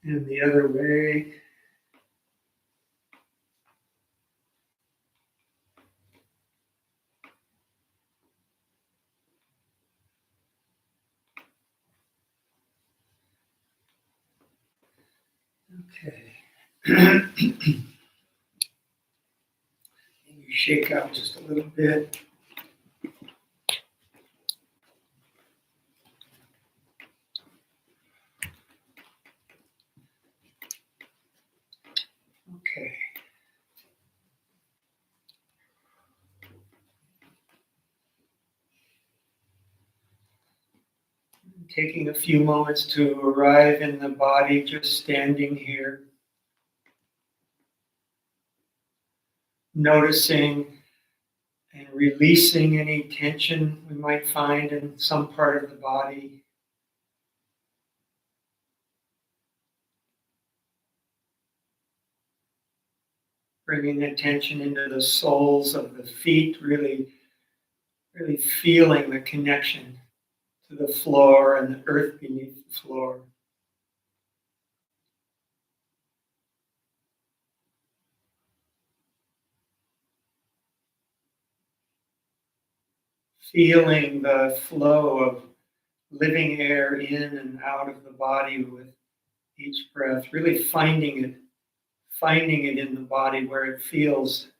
And the other way. Okay. You shake out just a little bit. Taking a few moments to arrive in the body, just standing here. Noticing and releasing any tension we might find in some part of the body. Bringing attention into the soles of the feet, really feeling the connection to the floor and the earth beneath the floor. Feeling the flow of living air in and out of the body with each breath, really finding it in the body where it feels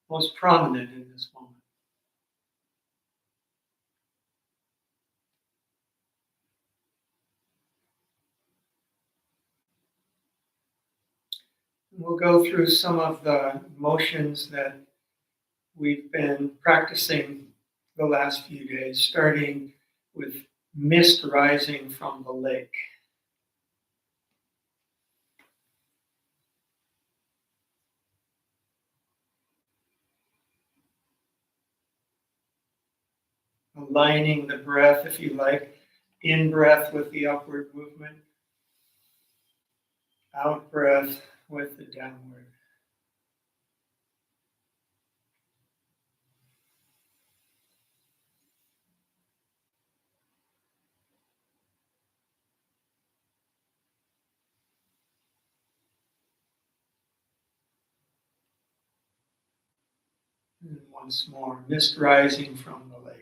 most prominent in this moment. We'll go through some of the motions that we've been practicing the last few days, starting with mist rising from the lake. Aligning the breath, if you like, in breath with the upward movement, out breath with the downward. And once more, mist rising from the lake.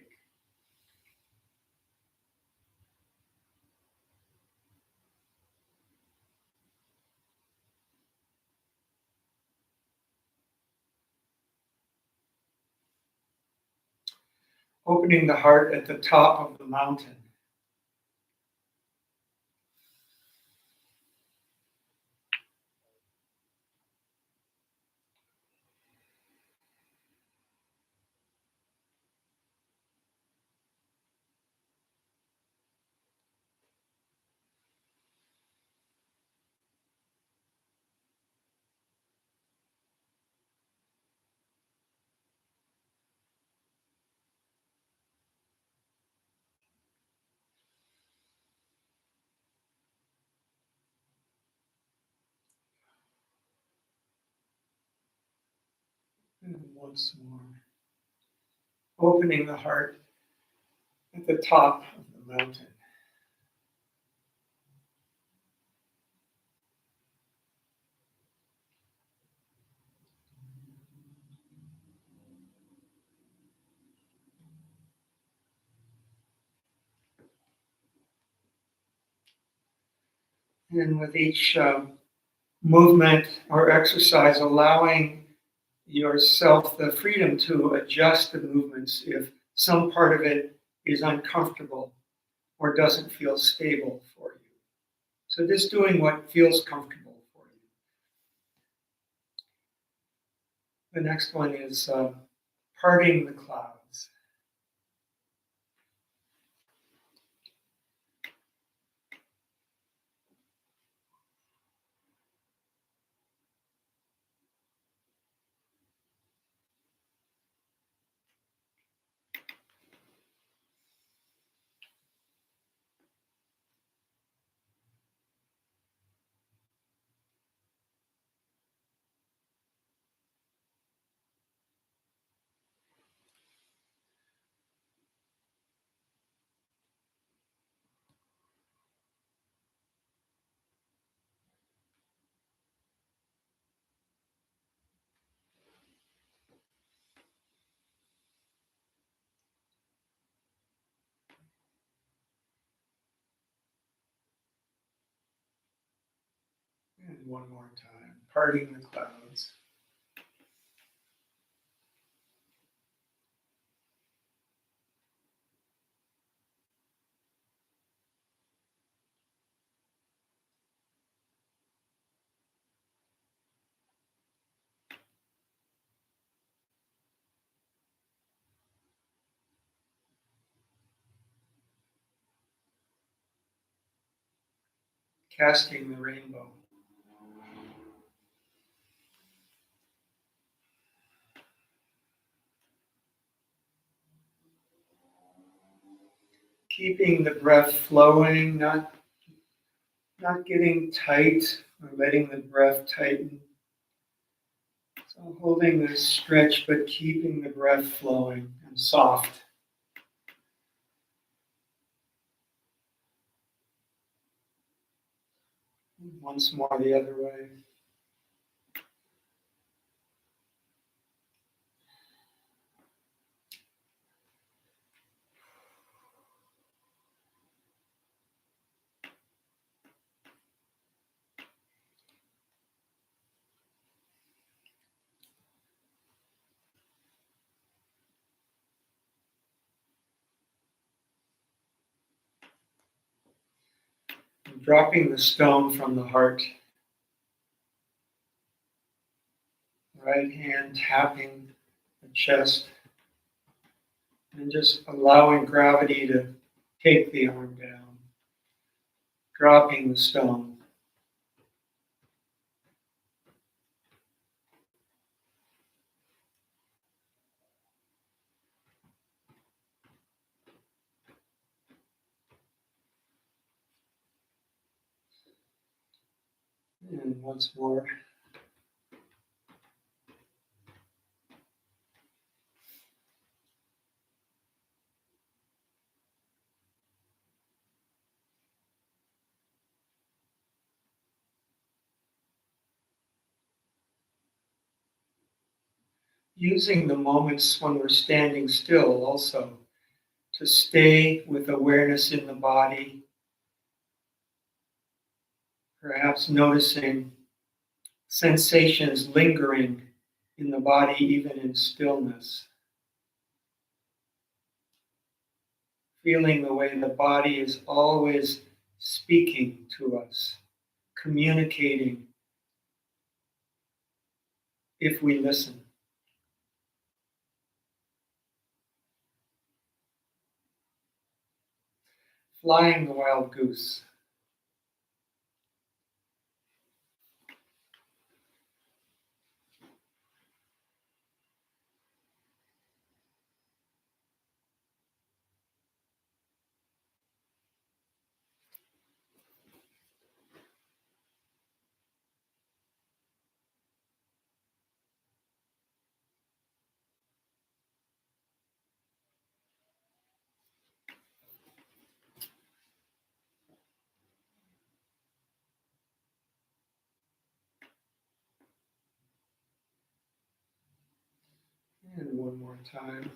Opening the heart at the top of the mountain. And once more, opening the heart at the top of the mountain. And with each movement or exercise, allowing yourself the freedom to adjust the movements if some part of it is uncomfortable or doesn't feel stable for you. So just doing what feels comfortable for you. The next one is parting the clouds. And one more time, parting the clouds. casting the rainbow. Keeping the breath flowing, not getting tight or letting the breath tighten. So holding this stretch, but keeping the breath flowing and soft. Once more the other way. Dropping the stone from the heart. Right hand tapping the chest. And just allowing gravity to take the arm down. Dropping the stone. And once more. Using the moments when we're standing still also to stay with awareness in the body, perhaps noticing sensations lingering in the body even in stillness. Feeling the way the body is always speaking to us, communicating if we listen. Flying the wild goose. And one more time.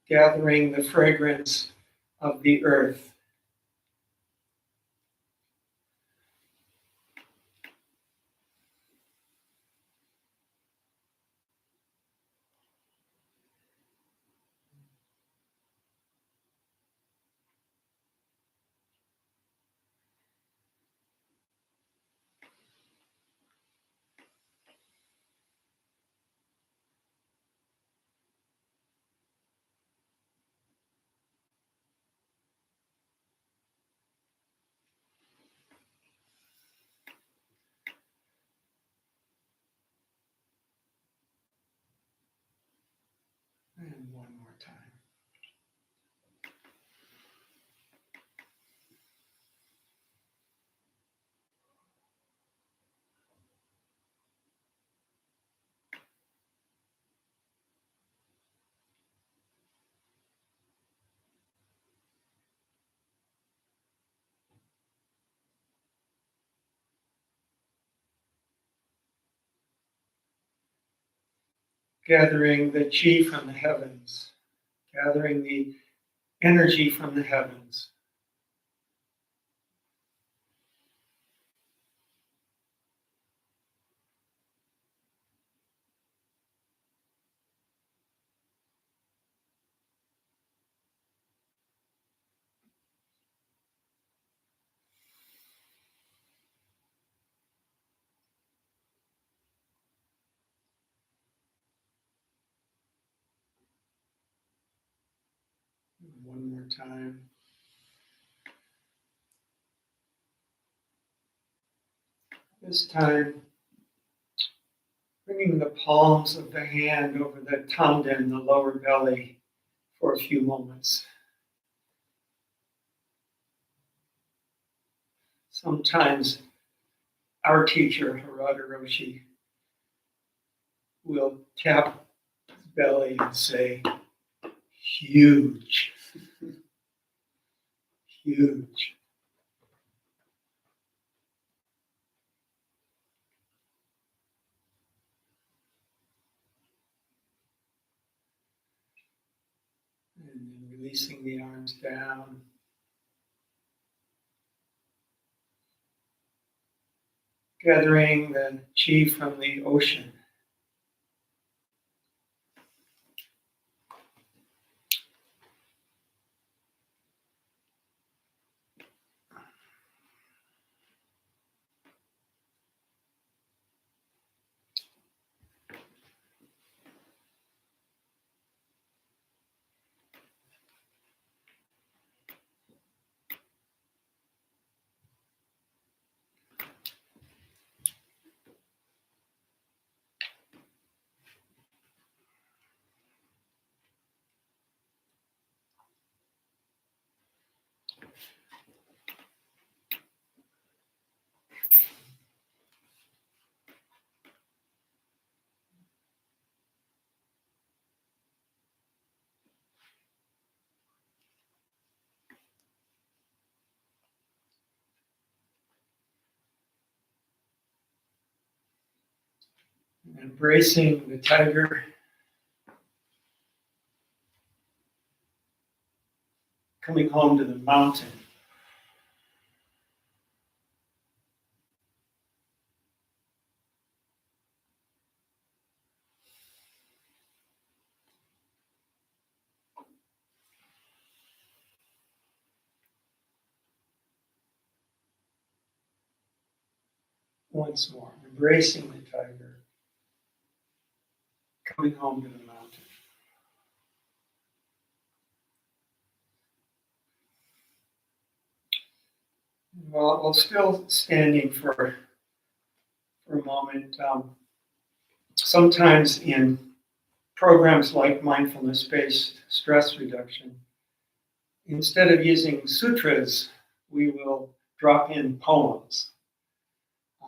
Gathering the fragrance of the earth. And one more time. Gathering the chi from the heavens, gathering the energy from the heavens. One more time. This time, bringing the palms of the hand over the tanden, the lower belly, for a few moments. Sometimes our teacher, Harada Roshi, will tap his belly and say, huge, huge. And then releasing the arms down. Gathering the chi from the ocean. Embracing the tiger. Coming home to the mountain. Once more, embracing the tiger. Coming home to the mountain. Well, still standing for a moment. Sometimes in programs like mindfulness-based stress reduction, instead of using sutras, we will drop in poems.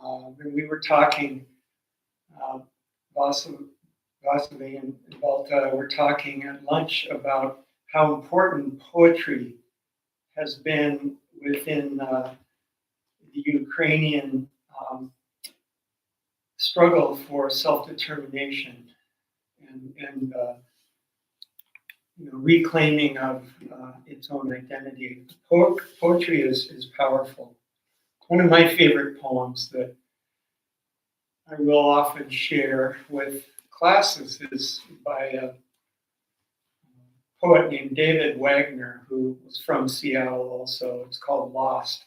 And we were talking, Vasavi and Balta were talking at lunch about how important poetry has been within the Ukrainian struggle for self-determination and reclaiming of its own identity. Poetry is powerful. One of my favorite poems that I will often share with classes is by a poet named David Wagner, who was from Seattle also. It's called Lost.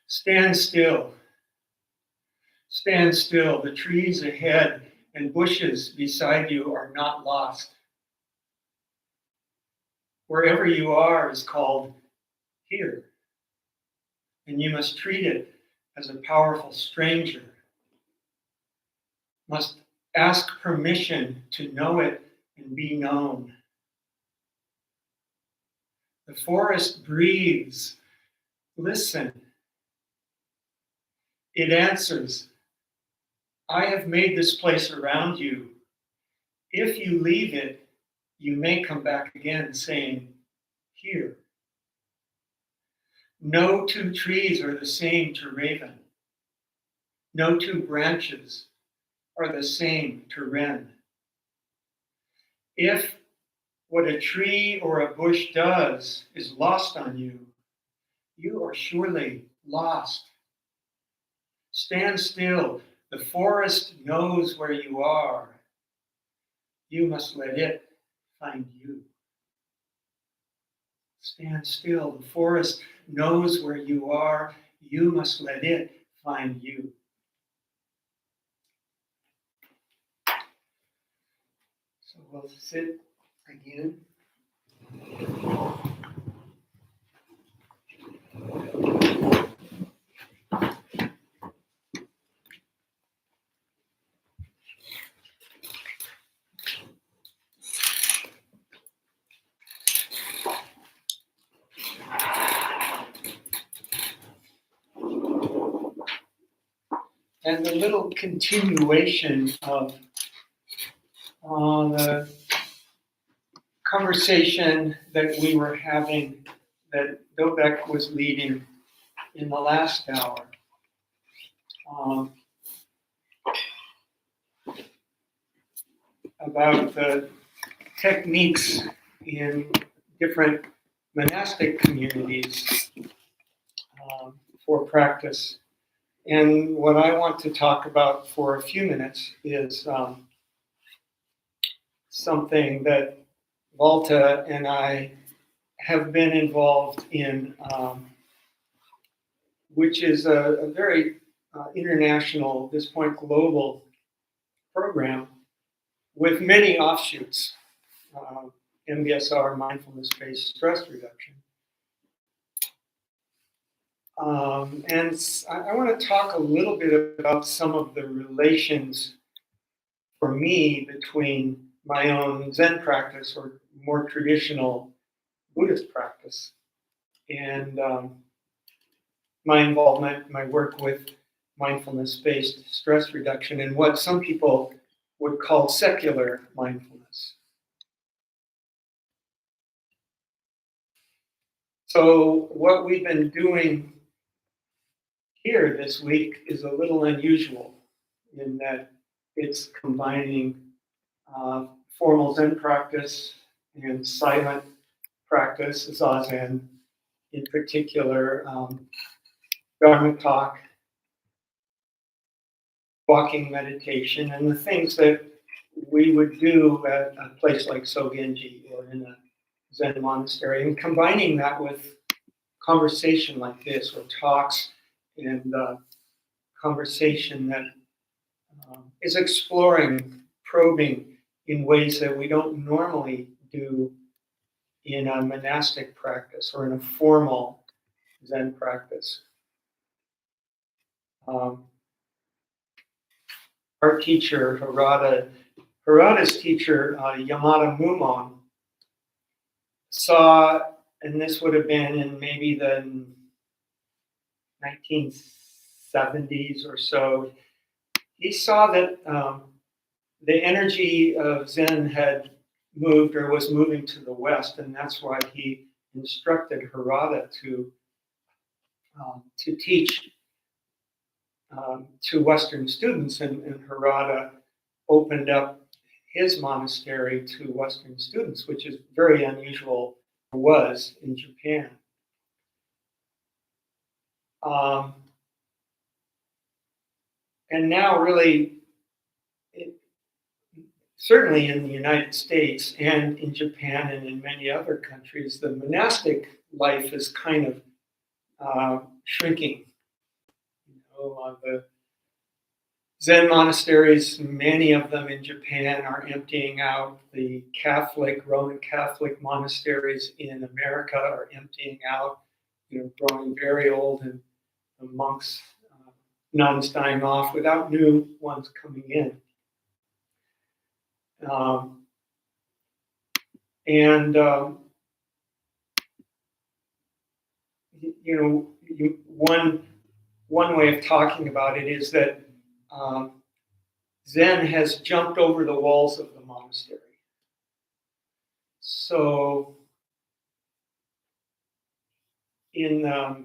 Stand still. Stand still. The trees ahead and bushes beside you are not lost. Wherever you are is called here. And you must treat it as a powerful stranger. Must ask permission to know it and be known. The forest breathes. Listen. It answers, I have made this place around you. If you leave it, you may come back again saying, here. No two trees are the same to Raven. No two branches are the same to Wren. If what a tree or a bush does is lost on you, you are surely lost. Stand still. The forest knows where you are. You must let it find you. Stand still. The forest knows where you are. You must let it find you. So we'll sit again. And the little continuation of the conversation that we were having, that Dobek was leading in the last hour. About the techniques in different monastic communities for practice. And what I want to talk about for a few minutes is something that Walta and I have been involved in, which is a very international, at this point global program with many offshoots. MBSR, mindfulness-based stress reduction. And I want to talk a little bit about some of the relations for me between my own Zen practice or more traditional Buddhist practice and my involvement, my work with mindfulness-based stress reduction and what some people would call secular mindfulness. So what we've been doing here this week is a little unusual in that it's combining formal Zen practice and silent practice, Zazen, in particular, Dharma talk, walking meditation, and the things that we would do at a place like Sogenji or in a Zen monastery, and combining that with conversation like this, or talks and conversation that is exploring, probing in ways that we don't normally do in a monastic practice or in a formal Zen practice. Our teacher, Harada's teacher, Yamada Mumon, saw, and this would have been in maybe the 1970s or so, he saw that the energy of Zen had moved or was moving to the West, and that's why he instructed Harada to teach to Western students, and Harada opened up his monastery to Western students, which is very unusual, was in Japan. And now really, certainly in the United States and in Japan and in many other countries, the monastic life is kind of shrinking. The Zen monasteries, many of them in Japan, are emptying out. The Roman Catholic monasteries in America are emptying out, growing very old, and the monks, nuns dying off without new ones coming in. One way of talking about it is that Zen has jumped over the walls of the monastery. So in the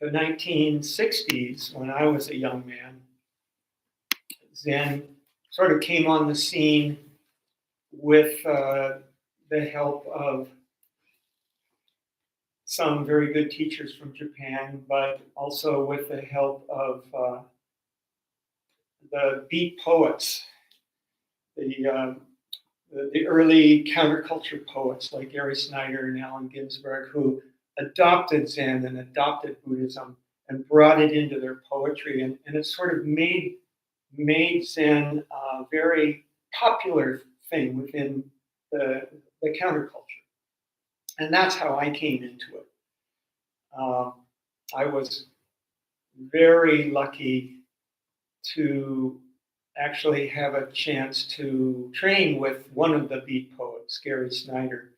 1960s, when I was a young man, Zen sort of came on the scene with the help of some very good teachers from Japan, but also with the help of the beat poets, the early counterculture poets like Gary Snyder and Allen Ginsberg, who adopted Zen and adopted Buddhism and brought it into their poetry, and it sort of made Zen a very popular thing within the counterculture. And that's how I came into it. I was very lucky to actually have a chance to train with one of the beat poets, Gary Snyder,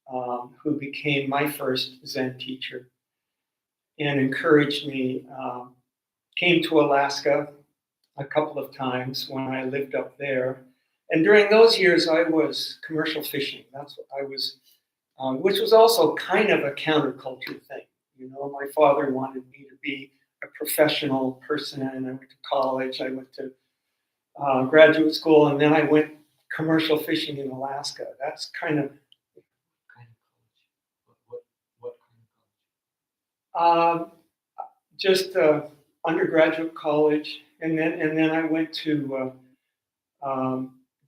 who became my first Zen teacher and encouraged me. Came to Alaska a couple of times when I lived up there. And during those years, I was commercial fishing. That's what I was, which was also kind of a counterculture thing. You know, my father wanted me to be a professional person, and I went to college. I went to graduate school, and then I went commercial fishing in Alaska. That's kind of Kind of college. What kind of college? just undergraduate college, and then I went to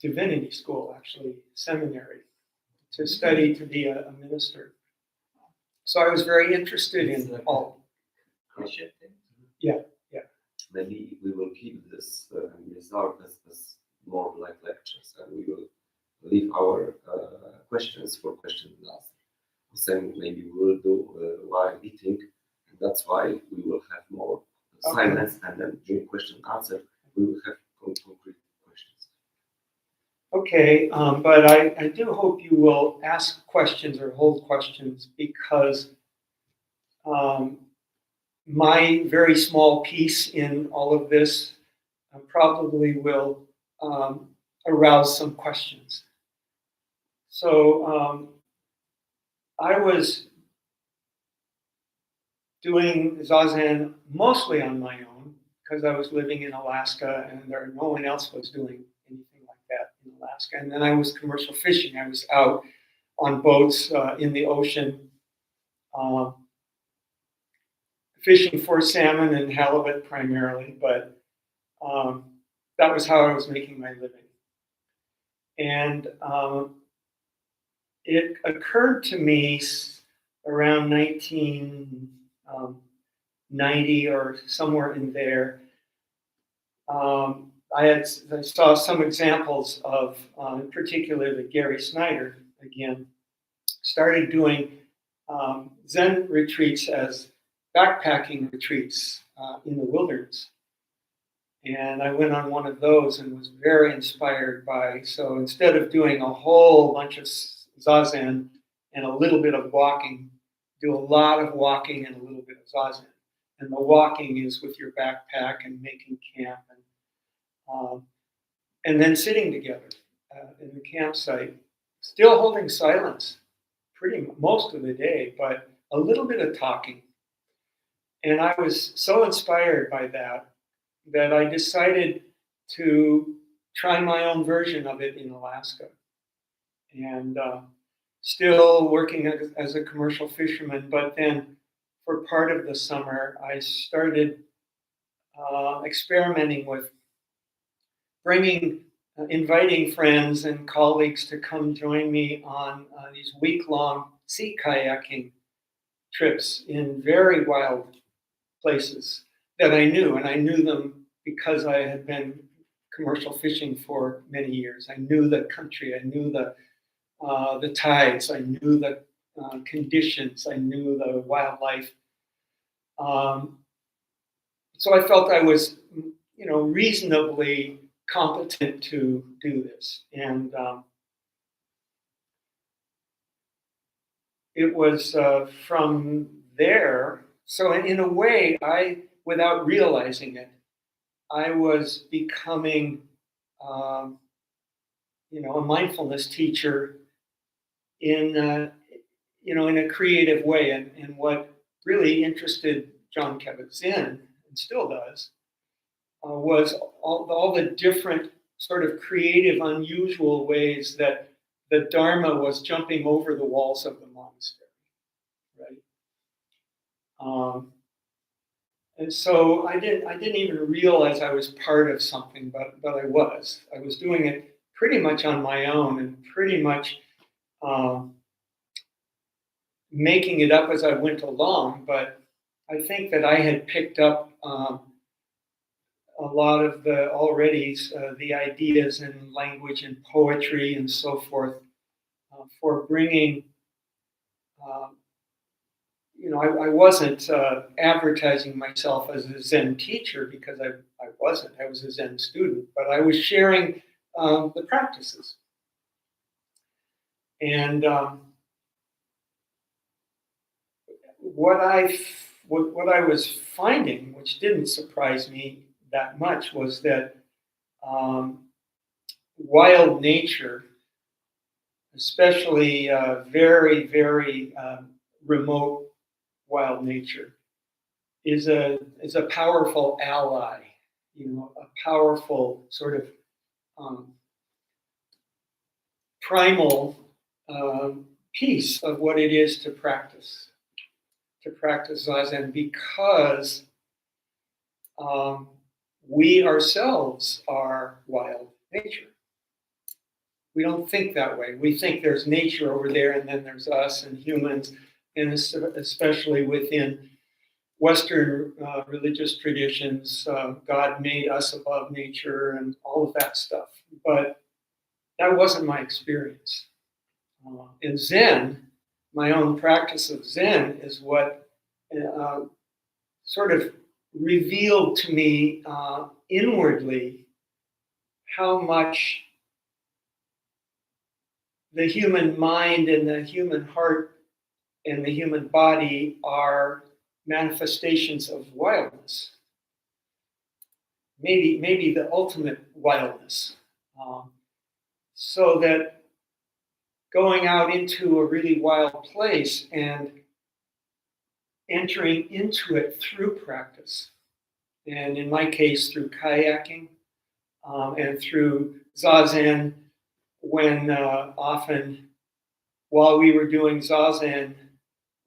divinity school, actually seminary, to study to be a minister. So I was very interested It's in like all. Christian thing. Yeah, yeah. Maybe we will keep this result as more like lectures, and we will leave our questions for question and answer. The same maybe we will do while eating, and that's why we will have more silence, and then during question and answer we will have concrete questions. Okay, but I do hope you will ask questions or hold questions, because my very small piece in all of this probably will arouse some questions. So I was doing Zazen mostly on my own because I was living in Alaska and no one else was doing anything like that in Alaska. And then I was commercial fishing. I was out on boats in the ocean, fishing for salmon and halibut primarily, but that was how I was making my living. And it occurred to me around 1990 or somewhere in there. I saw some examples of, in particular, the Gary Snyder again started doing Zen retreats as backpacking retreats in the wilderness. And I went on one of those and was very inspired by, so instead of doing a whole bunch of Zazen and a little bit of walking, do a lot of walking and a little bit of Zazen. And the walking is with your backpack and making camp, and then sitting together in the campsite, still holding silence most of the day, but a little bit of talking. And I was so inspired by that I decided to try my own version of it in Alaska. And still working as a commercial fisherman, but then for part of the summer, I started experimenting with inviting friends and colleagues to come join me on these week-long sea kayaking trips in very wild places that I knew, and I knew them because I had been commercial fishing for many years. I knew the country, I knew the tides, I knew the conditions, I knew the wildlife. So I felt I was, reasonably competent to do this, and it was from there. So in a way, without realizing it, I was becoming, a mindfulness teacher in a creative way. And what really interested John Kabat-Zinn, and still does, was all the different sort of creative, unusual ways that the Dharma was jumping over the walls of the monastery, right? And so I didn't even realize I was part of something, but I was. I was doing it pretty much on my own and pretty much making it up as I went along. But I think that I had picked up a lot of the ideas and language and poetry and so forth for bringing. I wasn't advertising myself as a Zen teacher because I wasn't. I was a Zen student, but I was sharing the practices. And what I was finding, which didn't surprise me that much, was that wild nature, especially very, very remote wild nature, is a powerful ally. A powerful sort of primal piece of what it is to practice Zazen, because we ourselves are wild nature. We don't think that way. We think there's nature over there, and then there's us and humans, and especially within Western religious traditions, God made us above nature and all of that stuff. But that wasn't my experience. In Zen, my own practice of Zen is what sort of revealed to me inwardly how much the human mind and the human heart and the human body are manifestations of wildness. Maybe the ultimate wildness. So that going out into a really wild place and entering into it through practice, and in my case through kayaking and through Zazen, when often while we were doing Zazen,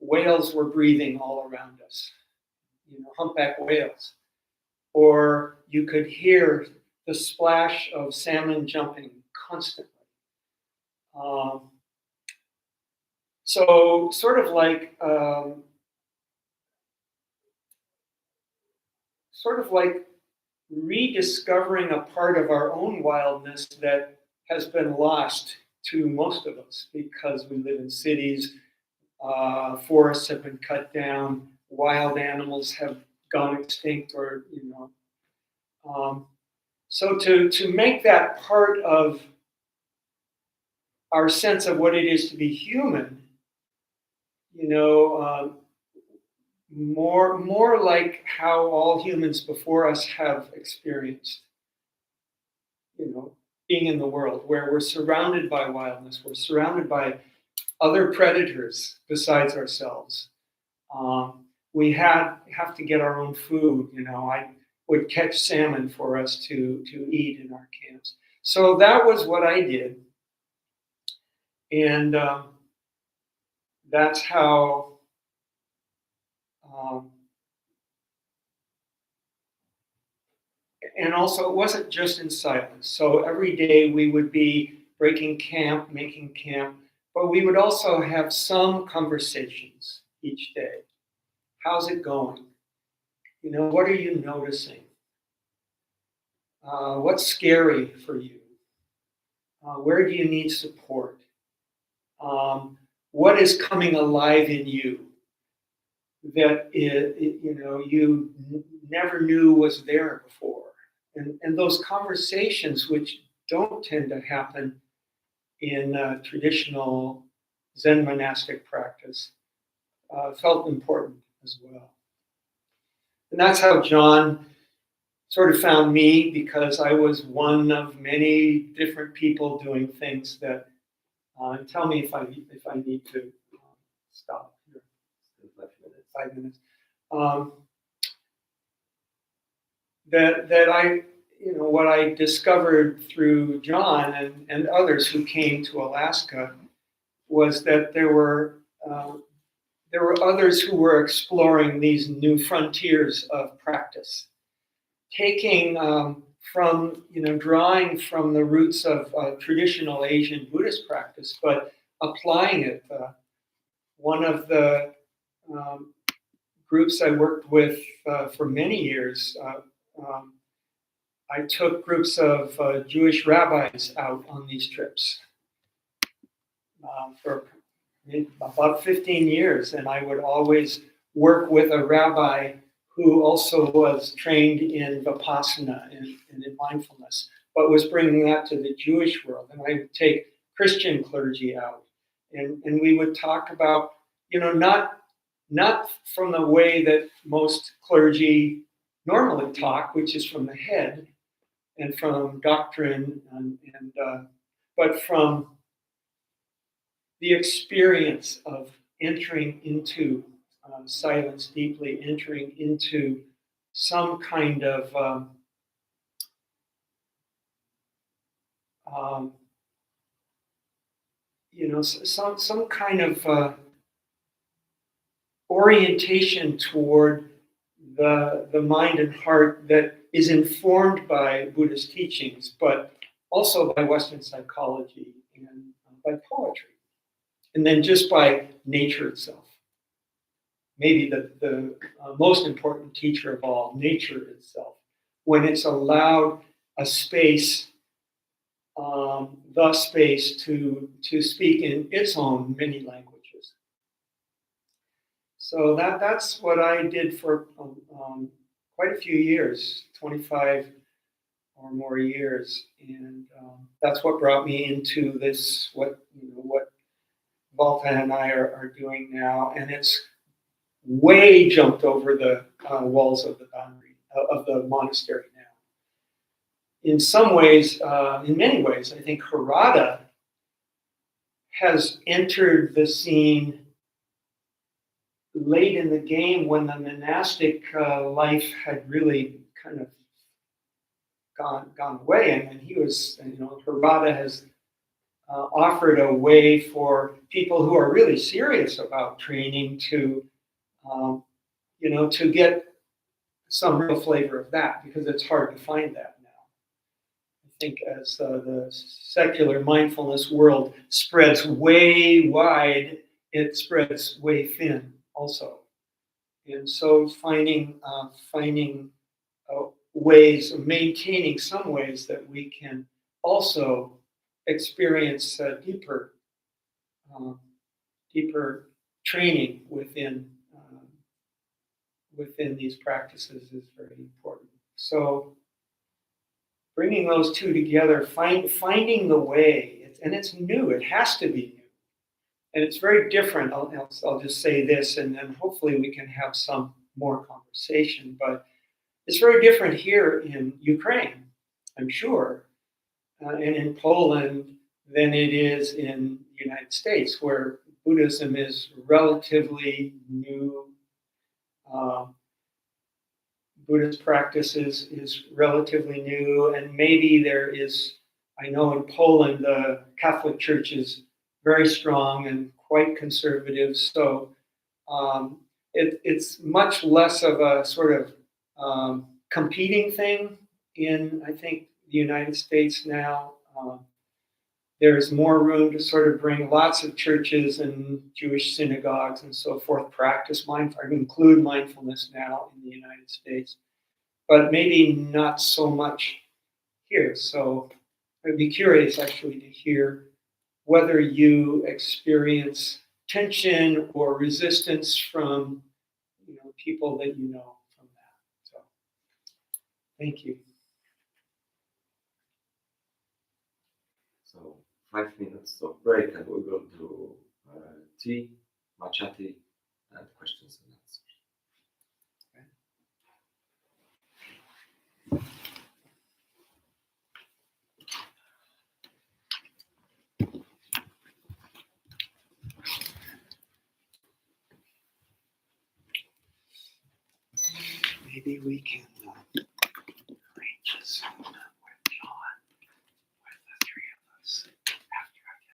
whales were breathing all around us, humpback whales. Or you could hear the splash of salmon jumping constantly. So sort of like rediscovering a part of our own wildness that has been lost to most of us because we live in cities, forests have been cut down, wild animals have gone extinct, or so to make that part of our sense of what it is to be human, more like how all humans before us have experienced, being in the world, where we're surrounded by wildness, we're surrounded by other predators besides ourselves. We have to get our own food. I would catch salmon for us to eat in our camps. So that was what I did. And that's how and also it wasn't just in silence. So every day we would be breaking camp, making camp, but we would also have some conversations each day. How's it going? What are you noticing? What's scary for you? Where do you need support? What is coming alive in you that you never knew was there before? And those conversations, which don't tend to happen in traditional Zen monastic practice, felt important as well. And that's how John sort of found me, because I was one of many different people doing things that. Tell me if I need to stop here. 5 minutes. That I, what I discovered through John and others who came to Alaska was that there were others who were exploring these new frontiers of practice, taking drawing from the roots of traditional Asian Buddhist practice, but applying it. One of the groups I worked with for many years, I took groups of Jewish rabbis out on these trips. for about 15 years, and I would always work with a rabbi who also was trained in Vipassana and in mindfulness, but was bringing that to the Jewish world. And I would take Christian clergy out, and we would talk about, not from the way that most clergy normally talk, which is from the head and from doctrine, but from the experience of entering into silence deeply, entering into some kind of some kind of orientation toward the mind and heart that is informed by Buddhist teachings, but also by Western psychology and by poetry, and then just by nature itself. Maybe the most important teacher of all, nature itself, when it's allowed a space, the space to speak in its own many languages. So that's what I did for quite a few years, 25 or more years, and that's what brought me into this, what Volta and I are doing now, and it's way jumped over the walls of the boundary of the monastery now. In some ways, in many ways, I think Harada has entered the scene late in the game when the monastic life had really kind of gone away, and he was, Harada has offered a way for people who are really serious about training to get some real flavor of that, because it's hard to find that now. I think as the secular mindfulness world spreads way wide, it spreads way thin also. And so finding ways of maintaining some ways that we can also experience deeper training within these practices is very important. So bringing those two together, finding the way, and it's new. It has to be new, and it's very different. I'll just say this, and then hopefully we can have some more conversation. But it's very different here in Ukraine, I'm sure, and in Poland than it is in the United States, where Buddhism is relatively new. Buddhist practice is relatively new, and maybe there is, I know in Poland, the Catholic Church is very strong and quite conservative, so it's much less of a sort of competing thing in, I think, the United States now. There's more room to sort of bring lots of churches and Jewish synagogues and so forth practice include mindfulness now in the United States, but maybe not so much here. So I'd be curious actually to hear whether you experience tension or resistance from people that you know from that. So thank you. So 5 minutes of break, and we will do tea, matcha tea, and questions and answers. Maybe we can